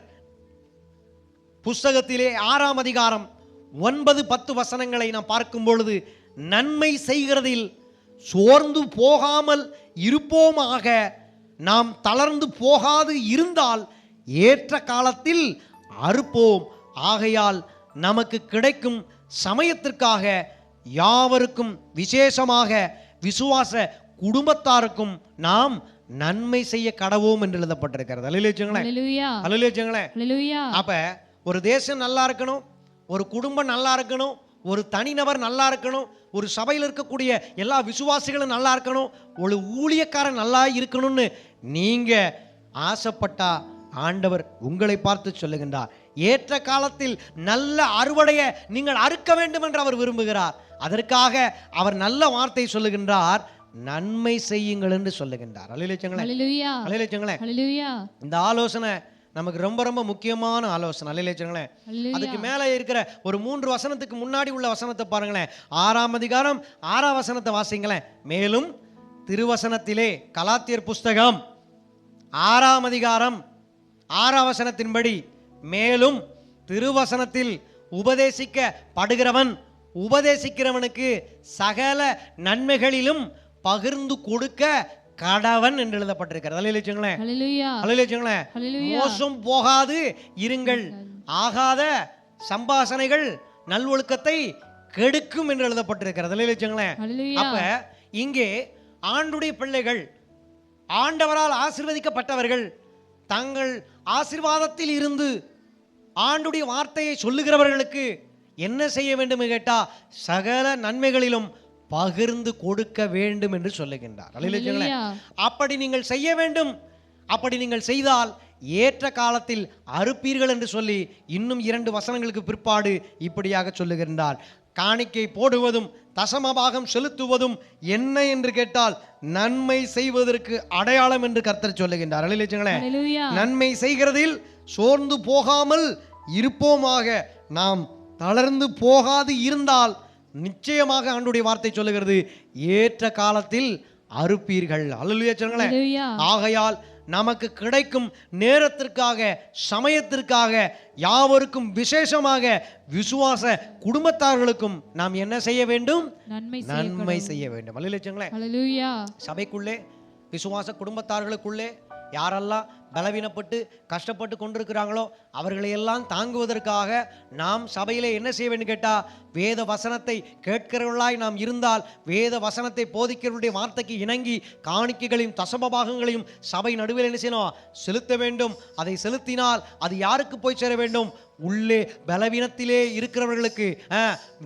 புஸ்தகத்திலே 6ஆம் அதிகாரம் 9-10 வசனங்களை நாம் பார்க்கும் பொழுது, நன்மை செய்கிறதில் சோர்ந்து போகாமல் இருப்போமாக, நாம் தளர்ந்து போகாது இருந்தால் ஏற்ற காலத்தில் அறுப்போம். ஆகையால் நமக்கு கிடைக்கும் சமயத்திற்காக யாவருக்கும், விசேஷமாக விசுவாச குடும்பத்தாருக்கும் நாம் நன்மை செய்ய கடவோம் என்று எழுதப்பட்டிருக்கிறது. அப்ப ஒரு தேசம் நல்லா இருக்கணும், ஒரு குடும்பம் நல்லா இருக்கணும், ஒரு தனிநபர் நல்லா இருக்கணும், ஒரு சபையில் இருக்கக்கூடிய எல்லா விசுவாசிகளும் நல்லா இருக்கணும், ஒரு ஊழியக்காரன் நல்லா இருக்கணும்னு நீங்க ஆசைப்பட்டா ஆண்டவர் உங்களை பார்த்து சொல்லுகின்றார், ஏற்ற காலத்தில் நல்ல அறுவடையை நீங்கள் அறுக்க வேண்டும் என்று அவர் விரும்புகிறார். அதற்காக அவர் நல்ல வார்த்தை சொல்லுகின்றார், நன்மை செய்யுங்கள் என்று சொல்லுகின்றார். இந்த ஆலோசனை நமக்கு ரொம்ப ரொம்ப முக்கியமான ஆலோசனை. அதுக்கு மேலே இருக்கிற ஒரு 3 வசனத்துக்கு முன்னாடி உள்ள வசனத்தை பாருங்களேன். 6ஆம் அதிகாரம் 6ஆம் வசனத்தை வாசிங்களேன். மேலும் திருவசனத்திலே, கலாத்தியர் புஸ்தகம் 6ஆம் அதிகாரம் 6ஆம் வசனத்தின்படி, மேலும் திருவசனத்தில் உபதேசிக்கப்படுகிறவன் உபதேசிக்கிறவனுக்கு சகல நன்மைகளிலும் பகிர்ந்து கொடுக்க கடவன் என்று எழுதப்பட்டிருக்கிறது. மோசம் போகாது இருங்கள், ஆகாத சம்பாஷணைகள் நல்வொழுக்கத்தை கெடுக்கும் என்று எழுதப்பட்டிருக்கிறது. அப்ப இங்கே ஆண்டுடைய பிள்ளைகள், ஆண்டவரால் ஆசீர்வதிக்கப்பட்டவர்கள், தங்கள் ஆசீர்வாதத்தில் இருந்து ஆண்டுடைய வார்த்தையை சொல்லுகிறவர்களுக்கு என்ன செய்ய வேண்டும் கேட்டா சகல நன்மைகளிலும் பகிர்ந்து கொடுக்க வேண்டும் என்று சொல்லுகின்றார். அல்லேலூயா. அப்படி நீங்கள் செய்ய வேண்டும். அப்படி நீங்கள் செய்தால் ஏற்ற காலத்தில் அறுப்பீர்கள் என்று சொல்லி இன்னும் 2 வசனங்களுக்கு பிற்பாடு இப்படியாக சொல்லுகின்றார். காணிக்கை போடுவதும் தசமபாகம் செலுத்துவதும் என்ன என்று கேட்டால் நன்மை செய்வதற்கு அடையாளம் என்று கர்த்தர் சொல்லுகின்றார். அல்லேலூயா. நன்மை செய்கிறதில் சோர்ந்து போகாமல் இருப்போமாக. நாம் தளர்ந்து போகாது இருந்தால் நிச்சயமாக ஆண்டவருடைய வார்த்தை சொல்லுகிறது, ஏற்ற காலத்தில் அறுப்பீர்கள். அல்லேலூயா. ஆகையால் நமக்கு கிடைக்கும் நேரத்திற்காக, சமயத்திற்காக, யாவருக்கும் விசேஷமாக விசுவாச குடும்பத்தார்களுக்கும் நாம் என்ன செய்ய வேண்டும்? நன்மை செய்ய வேண்டும். அல்லேலூயா. சபைக்குள்ளே விசுவாச குடும்பத்தார்களுக்குள்ளே யாரெல்லாம் பலவீனப்பட்டு கஷ்டப்பட்டு கொண்டிருக்கிறாங்களோ அவர்களையெல்லாம் தாங்குவதற்காக நாம் சபையிலே என்ன செய்ய வேண்டும் கேட்டால், வேத வசனத்தை கேட்கிறவர்களாய் நாம் இருந்தால், வேத வசனத்தை போதிக்கிறவருடைய வார்த்தைக்கு இணங்கி காணிக்கைகளையும் தசமபாகங்களையும் சபை நடுவில் என்ன செய்யணும்? செலுத்த வேண்டும். அதை செலுத்தினால் அது யாருக்கு போய் சேர வேண்டும்? உள்ளே பலவீனத்திலே இருக்கிறவர்களுக்கு,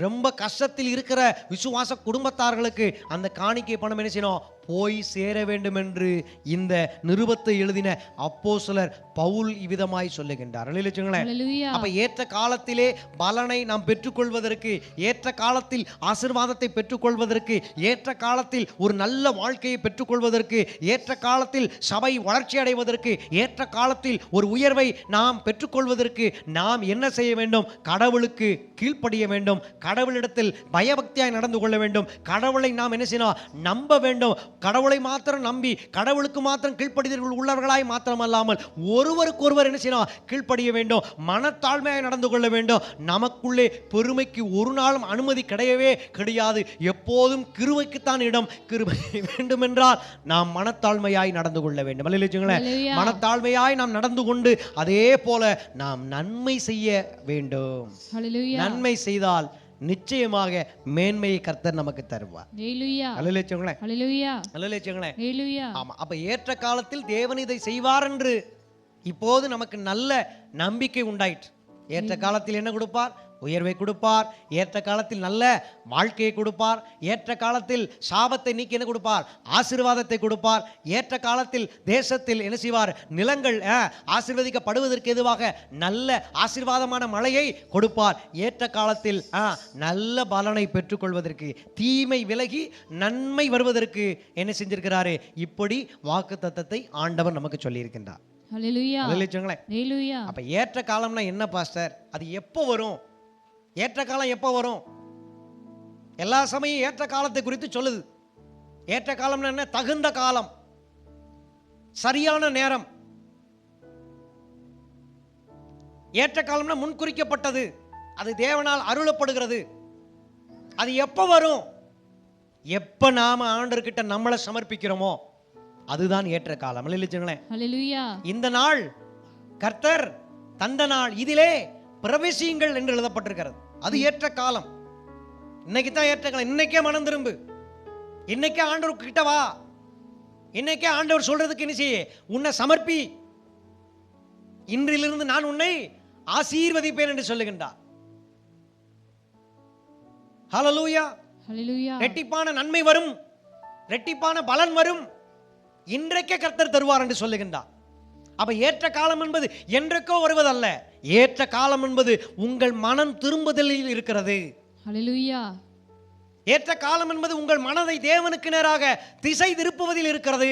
ரொம்ப கஷ்டத்தில் இருக்கிற விசுவாச குடும்பத்தார்களுக்கு அந்த காணிக்கை பணம் என்ன செய்யணும்? போய் சேர வேண்டும் என்று இந்த நிருபத்தை எழுதின அப்போஸ்தலர் பவுல் இவ்விதமாய் சொல்லுகின்றார். அப்ப ஏற்ற காலத்திலே பலனை நாம் பெற்றுக்கொள்வதற்கு, ஏற்ற காலத்தில் ஆசீர்வாதத்தை பெற்றுக்கொள்வதற்கு, ஏற்ற காலத்தில் ஒரு நல்ல வாழ்க்கையை பெற்றுக்கொள்வதற்கு, ஏற்ற காலத்தில் சபை வளர்ச்சி அடைவதற்கு, ஏற்ற காலத்தில் ஒரு உயர்வை நாம் பெற்றுக்கொள்வதற்கு நாம் என்ன செய்ய வேண்டும்? கடவுளுக்கு கீழ்ப்படிய வேண்டும். கடவுளிடத்தில் பயபக்தியாய் நடந்து கொள்ள வேண்டும். கடவுளை நாம் என்ன செய்யணும்? நம்ப வேண்டும். கடவுளை மாத்திரம் நம்பி கடவுளுக்கு மாத்திரம் கீழ்ப்படிதல் உள்ளவர்களாய் மாத்திரமல்லாமல் ஒருவருக்கு ஒருவர் என்ன செய்யணும்? கீழ்ப்படிய வேண்டும். மனத்தாழ்மையாய் நடந்து கொள்ள வேண்டும். நமக்குள்ளே பெருமைக்கு ஒரு நாளும் அனுமதி கிடையவே கிடையாது. எப்போதும் கிருபைக்குத்தான் இடம். கிருபை வேண்டும் என்றால் நாம் மனத்தாழ்மையாய் நடந்து கொள்ள வேண்டும். மனத்தாழ்மையாய் நாம் நடந்து கொண்டு அதே போல நாம் நன்மை செய்ய வேண்டும். நன்மை செய்தால் நிச்சயமாக மேன்மையை கர்த்தர் நமக்கு தருவார். ஆமா. அப்ப ஏற்ற காலத்தில் தேவன் இதை செய்வார் என்று இப்போது நமக்கு நல்ல நம்பிக்கை உண்டாயிற்று. ஏற்ற காலத்தில் என்ன கொடுப்பார்? உயர்வை கொடுப்பார். ஏற்ற காலத்தில் நல்ல வாழ்க்கையை கொடுப்பார். ஏற்ற காலத்தில் சாபத்தை நீக்கி என்ன கொடுப்பார்? ஆசீர்வாதத்தை கொடுப்பார். ஏற்ற காலத்தில் தேசத்தில் என்ன செய்வார்? நிலங்கள் ஆசீர்வதிக்கப்படுவதற்கு எதுவாக நல்ல ஆசீர்வாதமான மழையை கொடுப்பார். ஏற்ற காலத்தில் நல்ல பலனை பெற்றுக்கொள்வதற்கு, தீமை விலகி நன்மை வருவதற்கு என்ன செஞ்சிருக்கிறாரு? இப்படி வாக்குத்தத்தத்தை ஆண்டவர் நமக்கு சொல்லி இருக்கின்றார். அப்ப ஏற்ற காலம்னா என்ன பாஸ்டர்? அது எப்போ வரும்? ஏற்ற காலம் எப்போ வரும்? எல்லா சமயம் ஏற்ற காலத்தை குறித்து சொல்லுது. ஏற்ற காலம்னா என்ன? தகுந்த காலம், சரியான நேரம். ஏற்ற காலம்னா முன்குறிக்கப்பட்டது, அது தேவனால் அருளப்படுகிறது. அது எப்போ வரும்? எப்ப நாம ஆண்டவர்கிட்ட நம்மளை சமர்ப்பிக்கிறோமோ அதுதான் ஏற்ற காலம். இந்த நாள் கர்த்தர் தந்த நாள், இதிலே பிரவேசியுங்கள் என்று எழுதப்பட்டிருக்கிறது. அது ஏற்ற காலம். இன்னைக்கு தான் ஏற்ற காலம். இன்னைக்கே மனம் திரும்பு. இன்னைக்கே ஆண்டவர் கிட்ட வா. இன்னைக்கே ஆண்டவர் சொல்றதுக்கு என்ன செய்ய? உன்னை சமர்ப்பி. இன்றிலிருந்து நான் உன்னை ஆசீர்வதிப்பேன் என்று சொல்லுகின்றார். ஹல்லேலூயா. ரெட்டிப்பான நன்மை வரும், ரெட்டிப்பான பலன் வரும். இன்றைக்கே கர்த்தர் தருவார் என்று சொல்லுகின்றார். அப்ப ஏற்ற காலம் என்பது என்றைக்கோ வருவதல்ல. ஏற்ற காலம் என்பது உங்கள் மனம் திரும்புதலில் இருக்கிறது. ஹல்லேலூயா. ஏற்ற காலம் என்பது உங்கள் மனதை தேவனுக்கு நேராக திசை திருப்புவதில் இருக்கிறது.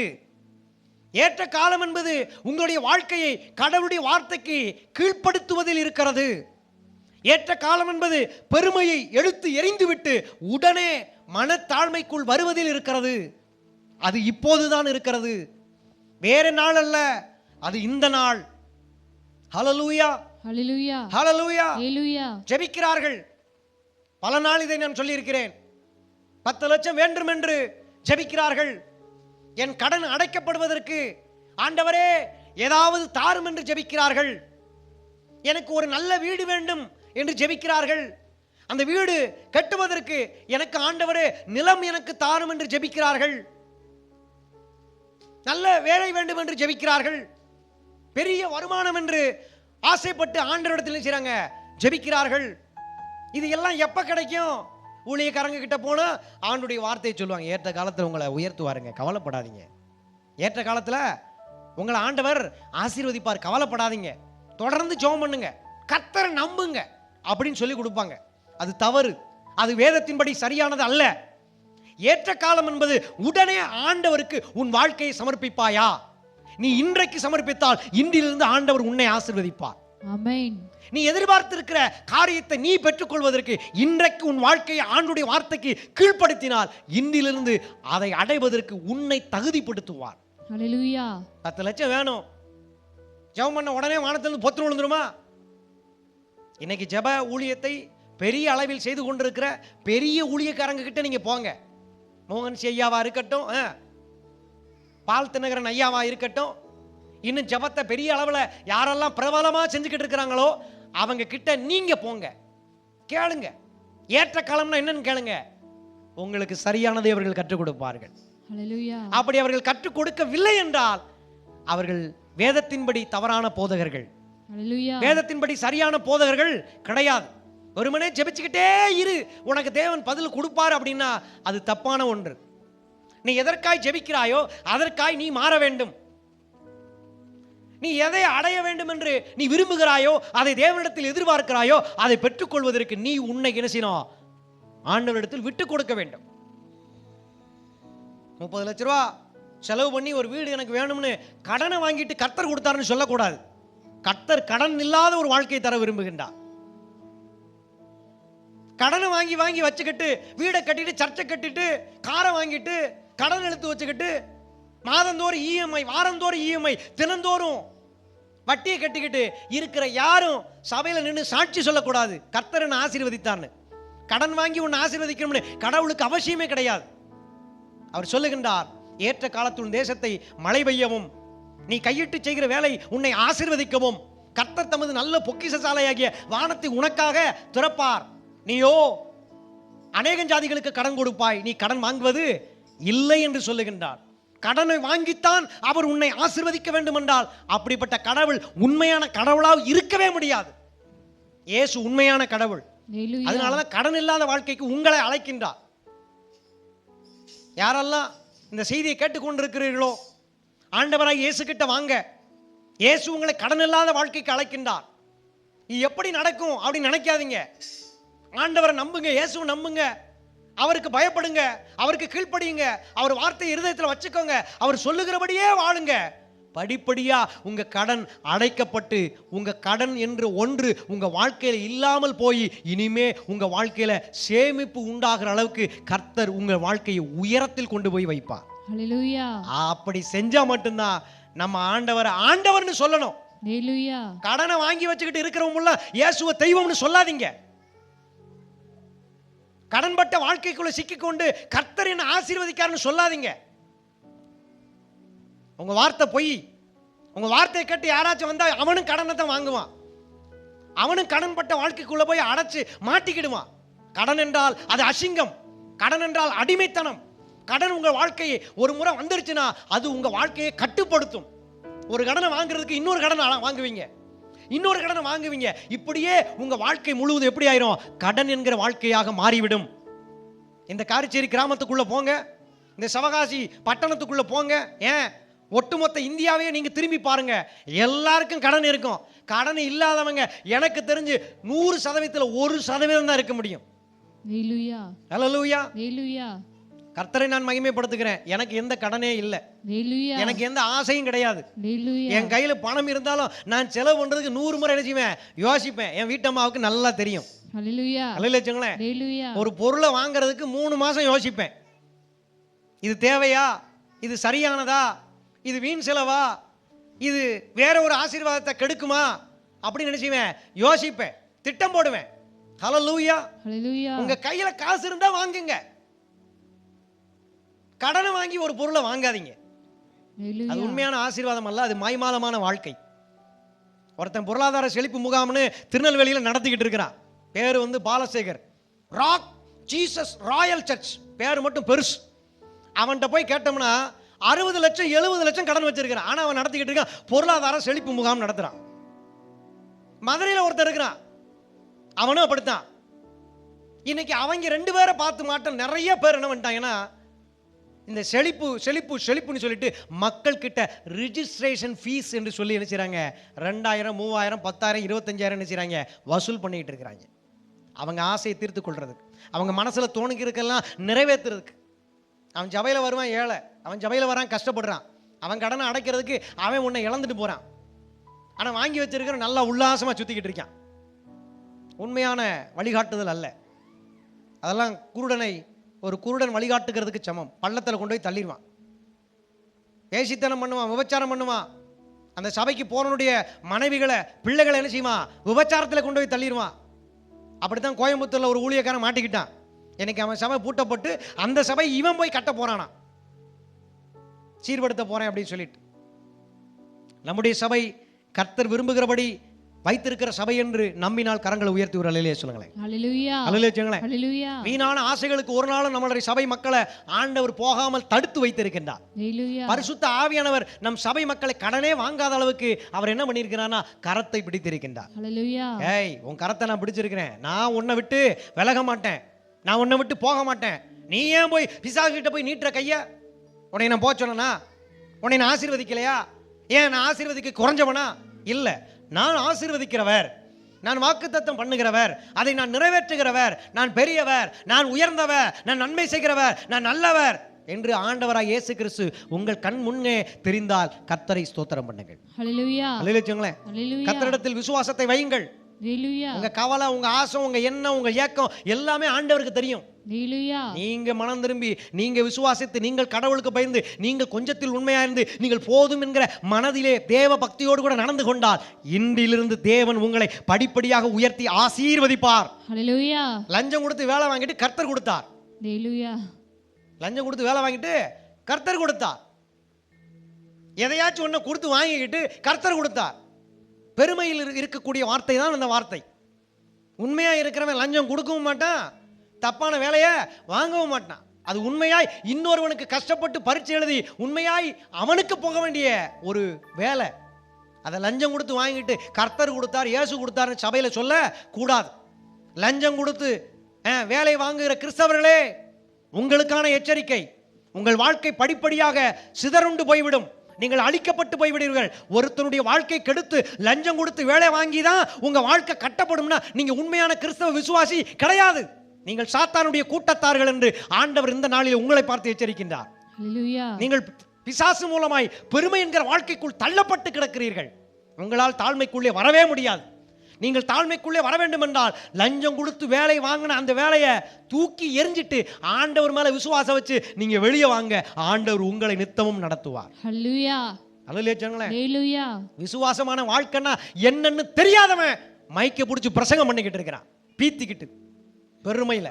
ஏற்ற காலம் என்பது உங்களுடைய வாழ்க்கையை கடவுளுடைய வார்த்தைக்கு கீழ்ப்படுத்துவதில் இருக்கிறது. ஏற்ற காலம் என்பது பெருமையை எடுத்து எறிந்துவிட்டு உடனே மனத்தாழ்மைக்குள் வருவதில் இருக்கிறது. அது இப்போதுதான் இருக்கிறது, வேற நாள் அல்ல. அது இந்த நாள். ஹல்லேலூயா. ஹல்லேலூயா. ஹல்லேலூயா. ஹல்லேலூயா. ஜெபிக்கிறார்கள். பல நாள் இதை நான் சொல்லி இருக்கிறேன். 10 லட்சம் வேண்டும் என்று ஜெபிக்கிறார்கள். என் கடன் அடைக்கப்படுவதற்கு ஆண்டவரே ஏதாவது தாரும் என்று ஜெபிக்கிறார்கள். எனக்கு ஒரு நல்ல வீடு வேண்டும் என்று ஜெபிக்கிறார்கள். அந்த வீடு கட்டுவதற்கு எனக்கு ஆண்டவரே நிலம் எனக்கு தாரும் என்று ஜெபிக்கிறார்கள். நல்ல வேலை வேண்டும் என்று ஜெபிக்கிறார்கள், பெரிய வருமானம் என்று ஆசைப்பட்டு ஆண்டவரிடத்தில் செய்றாங்க, ஜெபிக்கிறார்கள். இது எல்லாம் எப்ப கிடைக்கும்? ஊழியக்காரங்க கிட்ட போனா ஆண்டுடைய வார்த்தையை சொல்லுவாங்க, ஏற்ற காலத்தில் உங்களை உயர்த்துவாருங்க, கவலைப்படாதீங்க. ஏற்ற காலத்தில் உங்களை ஆண்டவர் ஆசீர்வதிப்பார், கவலைப்படாதீங்க, தொடர்ந்து ஜெபம் பண்ணுங்க, கர்த்தரை நம்புங்க அப்படின்னு சொல்லி கொடுப்பாங்க. அது தவறு, அது வேதத்தின்படி சரியானது அல்ல. ஏற்ற காலம் என்பது உடனே ஆண்டவருக்கு உன் வாழ்க்கையை சமர்ப்பிப்பாயா? நீ இன்றைக்கு சமர்ப்பித்தால் இன்றிலிருந்து ஆண்டவர் உன்னை ஆசீர்வதிப்பார். ஆமென். நீ எதிர்பார்த்திருக்கிற காரியத்தை நீ பெற்றுக்கொள்வதற்கு இன்றைக்கு உன் வாழ்க்கையை ஆண்டுடைய வார்த்தைக்கு கீழ்ப்படுத்தினால் இன்றிலிருந்து அதை அடைவதற்கு உன்னை தகுதிப்படுத்துவார். ஹல்லேலூயா. 10 லட்சம் வேணும், ஜெபம் பண்ண உடனே வானத்திலிருந்து பொத்து விழுந்துருமா? இன்னைக்கு ஜெப ஊழியத்தை பெரிய அளவில் செய்து கொண்டிருக்கிற பெரிய ஊழியக்காரங்க கிட்ட நீங்க போங்க. மோகன் ஐயாவா இருக்கட்டும், பால் தினகரன் ஐயாவா இருக்கட்டும், இன்னும் ஜெபத்தை பெரிய அளவில் யாரெல்லாம் பிரபலமா செஞ்சுக்கிட்டு இருக்கிறாங்களோ அவங்க கிட்ட நீங்க போங்க, கேளுங்க. ஏற்ற காலம்னா என்னன்னு கேளுங்க, உங்களுக்கு சரியானதை அவர்கள் கற்றுக் கொடுப்பார்கள். ஹல்லேலூயா. அப்படி அவர்கள் கற்றுக் கொடுக்கவில்லை என்றால் அவர்கள் வேதத்தின்படி தவறான போதகர்கள், ஹல்லேலூயா. வேதத்தின்படி சரியான போதகர்கள் கிடையாது. ஒருமனே ஜெபிச்சுக்கிட்டே இரு, உனக்கு தேவன் பதில் கொடுப்பார் அப்படின்னா அது தப்பான ஒன்று. நீ எதற்காய் ஜெபிக்கிறாயோ அதற்காய் நீ மாற வேண்டும். நீ எதை அடைய வேண்டும் என்று நீ விரும்புகிறாயோ, அதை தேவனிடத்தில் எதிர்பார்க்கிறாயோ, அதை பெற்றுக்கொள்வதற்கு நீ உன்னை என்ன செய்யணும்? ஆண்டவரிடத்தில் விட்டு கொடுக்க வேண்டும். 30 லட்ச ரூபா செலவு பண்ணி ஒரு வீடு எனக்கு வேணும்னு கடனை வாங்கிட்டு கர்த்தர் கொடுத்தாருன்னு சொல்லக்கூடாது. கர்த்தர் கடன் இல்லாத ஒரு வாழ்க்கையை தர விரும்புகின்றார். கடனை வாங்கி வாங்கி வச்சுக்கிட்டு வீடை கட்டிட்டு சர்ச்சை கட்டிட்டு காரை வாங்கிட்டு கடன் எடுத்து வச்சுக்கிட்டு மாதந்தோறும் இஎம்ஐ, வாரந்தோறும் இஎம்ஐ, தினந்தோறும் வட்டியை கட்டிக்கிட்டு இருக்கிற யாரும் சபையில் நின்று சாட்சி சொல்லக்கூடாது கர்த்தர் என்ன ஆசீர்வதித்தான்னு. கடன் வாங்கி உன்னை ஆசீர்வதிக்கணும்னு கடவுளுக்கு அவசியமே கிடையாது. அவர் சொல்லுகின்றார், ஏற்ற காலத்துள் தேசத்தை மழை பெய்யவும் நீ கையிட்டு செய்கிற வேலை உன்னை ஆசீர்வதிக்கவும் கர்த்தர் தமது நல்ல பொக்கிஷசாலையாகிய வானத்தை உனக்காக திறப்பார். நீயோ அநேக ஜாதிகளுக்கு கடன் கொடுப்பாய், நீ கடன் வாங்குவது இல்லை என்று சொல்லுகின்றார். கடனை வாங்கித்தான் அவர் உன்னை ஆசீர்வதிக்க வேண்டும் என்றால் அப்படிப்பட்ட கடவுள் உண்மையான கடவுளாக இருக்கவே முடியாது. இயேசு உண்மையான கடவுள். அதனாலதான் கடன் இல்லாத வாழ்க்கைக்கு உங்களை அழைக்கின்றார். யாரெல்லாம் இந்த செய்தியை கேட்டுக்கொண்டிருக்கிறீர்களோ ஆண்டவராய் இயேசு கிட்ட வாங்க. இயேசு உங்களை கடன் இல்லாத வாழ்க்கைக்கு அழைக்கின்றார். இது எப்படி நடக்கும் அப்படின்னு நினைக்காதீங்க. ஆண்டவரை நம்புங்க, இயேசுவை நம்புங்க, அவருக்கு பயப்படுங்க, அவருக்கு கீழ்ப்படியுங்க, அவர் வார்த்தை இருதயத்தில் வச்சுக்கோங்க, அவர் சொல்லுகிறபடியே வாழுங்க. படிப்படியா உங்க கடன் அடைக்கப்பட்டு உங்க கடன் என்று ஒன்று உங்க வாழ்க்கையில இல்லாமல் போய் இனிமே உங்க வாழ்க்கையில சேமிப்பு உண்டாகிற அளவுக்கு கர்த்தர் உங்க வாழ்க்கையை உயரத்தில் கொண்டு போய் வைப்பார். ஹல்லேலூயா. அப்படி செஞ்சா மட்டும்தான் நம்ம ஆண்டவரை ஆண்டவர்னு சொல்லணும். ஹல்லேலூயா. கடனை வாங்கி வச்சுக்கிட்டு இருக்கிறவங்க இயேசுவை தெய்வம்னு சொல்லாதீங்க. கடன்பட்ட வாழ்க்கைக்குள்ள சிக்கிக்கொண்டு கர்த்தர் என்ன ஆசீர்வதிக்காருன்னு சொல்லாதீங்க. உங்க வார்த்தை பொய். உங்க வார்த்தையை கேட்டு யாராச்சும் வந்தா அவனும் கடனை தான் வாங்குவான், அவனும் கடன்பட்ட வாழ்க்கைக்குள்ள போய் அடைச்சு மாட்டிக்கிடுவான். கடன் என்றால் அது அசிங்கம், கடன் என்றால் அடிமைத்தனம். கடன் உங்க வாழ்க்கையை ஒரு முறை வந்துருச்சுன்னா அது உங்க வாழ்க்கையை கட்டுப்படுத்தும். ஒரு கடனை வாங்குறதுக்கு இன்னொரு கடனை வாங்குவீங்க, இன்னொரு கடனை வாங்குவீங்க. இப்படியே உங்க வாழ்க்கை முழுவதும் எப்படி ஆயிரும்? கடன் என்கிற வாழ்க்கையாக மாறிவிடும். இந்த காரிச்சேரி கிராமத்துக்குள்ள போங்க, இந்த சிவகாசி பட்டணத்துக்குள்ள போங்க, ஏன் ஒட்டுமொத்த இந்தியாவே நீங்க திரும்பி பாருங்க, எல்லாருக்கும் கடன் இருக்கும். கடன் இல்லாதவங்க எனக்கு தெரிஞ்சு 100%ல் 1% தான் இருக்க முடியும். ஹல்லேலூயா. ஹல்லேலூயா. ஹல்லேலூயா. கர்த்தரை நான் மகிமைப்படுத்துகிறேன். எனக்கு எந்த கடனே இல்லை, ஹல்லேலூயா. எனக்கு எந்த ஆசையும் கிடையாது. ஹல்லேலூயா. என் கையில பணம் இருந்தாலும் நான் செலவு பண்றதுக்கு 100 முறை என்ன செய்வேன், யோசிப்பேன். என் வீட்டம்மாவுக்கு நல்லா தெரியும். ஹல்லேலூயா. அல்லேலூயா. ஹல்லேலூயா. ஒரு பொருளை வாங்குறதுக்கு 3 மாசம் யோசிப்பேன். இது தேவையா, இது சரியானதா, இது வீண் செலவா, இது வேற ஒரு ஆசீர்வாதத்தை கெடுக்குமா அப்படின்னு நினைச்சுவேன், யோசிப்பேன், திட்டம் போடுவேன். ஹல்லேலூயா. ஹல்லேலூயா. உங்க கையில காசு இருந்தா வாங்குங்க, கடனை வாங்கி ஒரு பொருளை வாங்காதீங்க. அது உண்மையான ஆசீர்வாதம் அல்ல, அது மாய்மாலமான வாழ்க்கை. ஒருத்தன் பொருளாதார செழிப்பு முகாம்னு திருநெல்வேலியில் நடத்திக்கிட்டு இருக்கிறான். பேர் Balasekar, rock Jesus royal church, பேர் மட்டும் பெருசு. அவன்கிட்ட போய் கேட்டோம்னா 60 லட்சம் 70 லட்சம் கடன் வச்சிருக்கிறான். ஆனா அவன் நடத்திக்கிட்டு இருக்கான் பொருளாதார செழிப்பு முகாம் நடத்துறான். மதுரையில் ஒருத்தர் இருக்கிறான், அவனும் அப்படித்தான். இன்னைக்கு அவங்க 2 பேரை பார்த்து மாட்டம் நிறைய பேர் என்ன பண்ணிட்டாங்கன்னா, இந்த செழிப்பு செழிப்பு செழிப்புன்னு சொல்லிட்டு மக்கள் கிட்ட ரிஜிஸ்ட்ரேஷன் ஃபீஸ் என்று சொல்லி என்ன செய்றாங்க, 2000 3000 10,000 25,000 என்ன செய்றாங்க, வசூல் பண்ணிட்டு இருக்கிறாங்க. அவங்க ஆசையை தீர்த்து கொள்றதுக்கு, அவங்க மனசுல தோணுகிறதுக்கெல்லாம் நிறைவேற்றுறதுக்கு. அவன் சபையில் வருவான் ஏழை, அவன் சபையில் வரான் கஷ்டப்படுறான், அவன் கடனை அடைக்கிறதுக்கு அவன் உன்னை இழந்துட்டு போறான். ஆனா வாங்கி வச்சிருக்கிற நல்லா உல்லாசமா சுத்திக்கிட்டு இருக்கான். உண்மையான வழிகாட்டுதல் அல்ல அதெல்லாம். ஒரு குருடன் வழிகாட்டுகிறதுக்கு சமம். பள்ளத்தில் கொண்டு போய் தள்ளிடுவான், ஏசித்தனம் பண்ணுவான், விபச்சாரம் பண்ணுவான். அந்த சபைக்கு போறனுடைய மனைவிகளை பிள்ளைகளை என்ன செய்வான், விபச்சாரத்தில் கொண்டு போய் தள்ளிடுவான். அப்படித்தான் கோயம்புத்தூர்ல ஒரு ஊழியக்காரன் மாட்டிக்கிட்டான். எனக்கு அவன் சபை பூட்டப்பட்டு அந்த சபை இவன் போய் கட்ட போறானா, சீர்படுத்த போறேன் அப்படின்னு சொல்லிட்டு. நம்முடைய சபை கர்த்தர் விரும்புகிறபடி வைத்திருக்கிற சபை என்று நம்பினால் கரங்களை உயர்த்தி ஒரு அல்லேலூயா சொல்லுங்களேன். ஹல்லேலூயா அல்லேலூயா சொல்லுங்களேன். ஹல்லேலூயா. வீணான ஆசைகளுக்கு ஒரு நாளும் நம்மளுடைய சபை மக்களை ஆண்டவர் போகாமல் தடுத்து வைத்திருக்கின்றார். ஹல்லேலூயா. பரிசுத்த ஆவியானவர் நம் சபை மக்களை கடனே வாங்காத அளவுக்கு அவர் என்ன பண்ணியிருக்கிறார்னா கரத்தை பிடித்திருக்கின்றார். ஹல்லேலூயா. ஏய், உன் கரத்தை நான் பிடிச்சிருக்கிறேன், நான் உன்னை விட்டு விலக மாட்டேன், நான் உன்னை விட்டு போக மாட்டேன். நீ ஏன் போய் பிசாசு கிட்ட போய் நீட்டுற கைய? உன்னை நான் போக சொன்னா, உன்னை நான் ஆசீர்வதிக்கலையா? ஏன் நான் ஆசீர்வதிக்க குறைஞ்சவனா? இல்ல, நான் ஆசீர்வதிக்கிறவர், நான் வாக்குத்தத்தம் பண்ணுகிறவர், அதை நான் நிறைவேற்றுகிறவர், நான் பெரியவர், நான் உயர்ந்தவர், நான் நன்மை செய்கிறவர், நான் நல்லவர் என்று ஆண்டவராய் இயேசு கிறிஸ்து உங்கள் கண் முன்னே தெரிந்தால் கர்த்தரை ஸ்தோத்திரம் பண்ணுங்கள். ஹல்லேலூயா. அல்லேலூயா. ஹல்லேலூயா. கர்த்தரிடத்தில் விசுவாசத்தை வையுங்கள். ஹல்லேலூயா. உங்க கவலை, உங்க ஆசை, உங்க எண்ணம், உங்க ஏக்கம் எல்லாமே ஆண்டவருக்கு தெரியும். ஹல்லேலூயா. நீங்க மனம் திரும்பி, நீங்க விசுவாசித்து, நீங்கள் கடவுளுக்கு பயந்து, நீங்கள் கொஞ்சத்தில் உண்மையா இருந்து, நீங்கள் போதும் என்கிற மனதிலே தேவ பக்தியோடு கூட நடந்து கொண்டால் இன்றிலிருந்து தேவன் உங்களை படிப்படியாக உயர்த்தி ஆசீர்வதிப்பார். ஹல்லேலூயா. லஞ்சம் கொடுத்து வேலை வாங்கிட்டு கர்த்தர் கொடுத்தார். ஹல்லேலூயா. லஞ்சம் கொடுத்து வேலை வாங்கிட்டு கர்த்தர் கொடுத்தார். எதையாச்சும் ஒன்று கொடுத்து வாங்கிக்கிட்டு கர்த்தர் கொடுத்தார். பெருமையில் இருக்கக்கூடிய வார்த்தை தான் அந்த வார்த்தை. உண்மையா இருக்கிறவன் லஞ்சம் கொடுக்கவும் மாட்டான், தப்பான வேலையை வாங்கவும் மாட்டான். அது உண்மையாய் இன்னொருவனுக்கு கஷ்டப்பட்டு பரீட்சை எழுதி உண்மையாய் அவனுக்கு போக வேண்டிய ஒரு வேலை. அதை லஞ்சம் கொடுத்து வாங்கிட்டு கர்த்தர் கொடுத்தார், இயேசு கொடுத்தாருன்னு சபையில் சொல்ல கூடாது. லஞ்சம் கொடுத்து வேலை வாங்குகிற கிறிஸ்தவர்களே, உங்களுக்கான எச்சரிக்கை. உங்கள் வாழ்க்கை படிப்படியாக சிதறுண்டு போய்விடும், நீங்கள் அழிக்கப்பட்டு போய்விடுவீர்கள். ஒருத்தனுடைய வாழ்க்கை கெடுத்து லஞ்சம் கொடுத்து வேலை வாங்கி தான் உங்க வாழ்க்கை கட்டப்படும்னா நீங்க உண்மையான கிறிஸ்தவ விசுவாசி கிடையாது. நீங்கள் சாத்தானுடைய கூட்டத்தார்கள் என்று ஆண்டவர் இந்த நாளில் உங்களை பார்த்து எச்சரிக்கின்றார். ஹல்லேலூயா. நீங்கள் பிசாசு மூலமாய் பெருமை என்கிற வாழ்க்கைக்குள் தள்ளப்பட்டு கிடக்கிறீர்கள். உங்களால் தாழ்மைக்குள்ளே வரவே முடியாது. நீங்கள் தாழ்மைக்குள்ளே வர வேண்டும் என்றால் லஞ்சம் கொடுத்து வேலை வாங்கின அந்த வேலையை தூக்கி எரிஞ்சிட்டு ஆண்டவர் மேல விசுவாசம் வச்சு நீங்க வெளியே வாங்க. ஆண்டவர் உங்களை நித்தமும் நடத்துவார். ஹல்லேலூயா. ஹல்லேலூயா. விசுவாசமான வாழ்க்கைன்னா என்னன்னு தெரியாதவன் மைக்க பிடிச்சி பிரசங்கம் பண்ணிக்கிட்டு இருக்கிறான், பீத்திக்கிட்டு பெருமையில.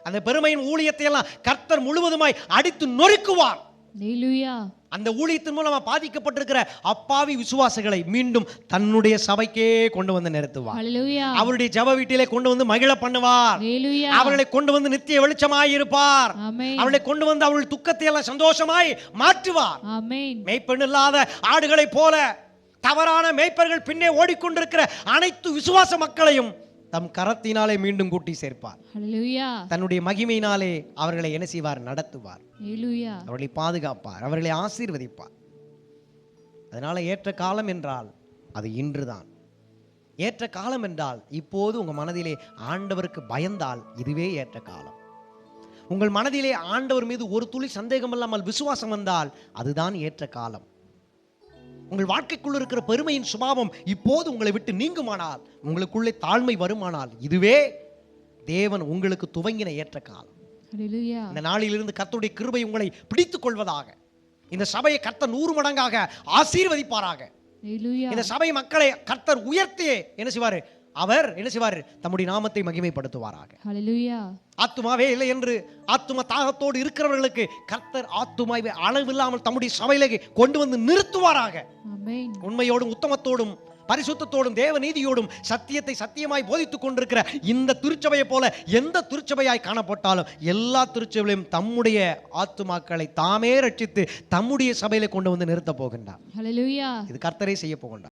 அந்த பெருமையின் ஊழியத்தை எல்லாம் கர்த்தர் முழுவதுமாய் அடித்து நொறுக்குவார். ஹல்லேலூயா. அந்த ஊழியத்தின் மூலமா பாதிக்கப்பட்டிருக்கிற அப்பாவி விசுவாசிகளை மீண்டும் தன்னுடைய சபைக்கே கொண்டு வந்து நிறுத்துவார். ஹல்லேலூயா. அவருடைய ஜெப வீட்டிலே கொண்டு வந்து மகிழ பண்ணுவார். ஹல்லேலூயா. அவர்களை கொண்டு வந்து நித்திய வெளிச்சமாய் இருப்பார். ஆமென். அவர்களை கொண்டு வந்து அவர்கள் துக்கத்தை எல்லாம் சந்தோஷமாய் மாற்றுவார். ஆமென். மேய்ப்பன் இல்லாத ஆடுகளைப் போல தவறான மேய்ப்பர்கள் பின்னே ஓடிக்கொண்டிருக்கிற அனைத்து விசுவாச மக்களையும் தம் கரத்தினாலே மீண்டும் கூட்டி சேர்ப்பார். ஹல்லேலூயா. தன்னுடைய மகிமையினாலே அவர்களை என்ன செய்வார், நடத்துவார். ஹல்லேலூயா. அவர்களை பாதுகாப்பார், அவர்களை ஆசீர்வதிப்பார். அதனால ஏற்ற காலம் என்றால் அது இன்றுதான். ஏற்ற காலம் என்றால் இப்போது உங்க மனதிலே ஆண்டவருக்கு பயந்தால் இதுவே ஏற்ற காலம். உங்கள் மனதிலே ஆண்டவர் மீது ஒரு துளி சந்தேகம் இல்லாமல் விசுவாசம் வந்தால் அதுதான் ஏற்ற காலம். உங்கள் வாழ்க்கைக்குள் இருக்கிற பெருமையின் சுபாவம் இப்போது உங்களை விட்டு நீங்குமானால், உங்களுக்குள்ளே தாழ்மை வருமானால் இதுவே தேவன் உங்களுக்கு துவங்கின ஏற்ற காலம். ஹல்லேலூயா. இந்த நாளிலிருந்து கர்த்தருடைய கிருபை உங்களை பிடித்துக் கொள்வதாக. இந்த சபையை கர்த்தர் 100 மடங்காக ஆசீர்வதிப்பாராக. ஹல்லேலூயா. இந்த சபை மக்களை கர்த்தர் உயர்த்தி என்ன செய்வார், அவர் என்ன செய்வார், தம்முடைய நாமத்தை மகிமைப்படுத்துவாராக. ஹல்லேலூயா. ஆத்துமாவே இல்லை என்று ஆத்தும தாகத்தோடு இருக்கிறவர்களுக்கு கர்த்தர் ஆத்துமாவை அளவில்லாமல் தம்முடைய சபையிலே கொண்டு வந்து நிறுத்துவாராக. ஆமென். உண்மையோடும் உத்தமத்தோடும் பரிசுத்தத்தோடும் தேவ நீதியோடும் சத்தியத்தை சத்தியமாய் போதித்துக் கொண்டிருக்கிற இந்த திருச்சபையை போல எந்த திருச்சபையாய் காணப்பட்டாலும் எல்லா திருச்சபையிலும் தம்முடைய ஆத்துமாக்களை தாமே ரட்சித்து தம்முடைய சபையில கொண்டு வந்து நிறுத்த போகின்றார். ஹல்லேலூயா. இது கர்த்தரே செய்ய போகின்றார்.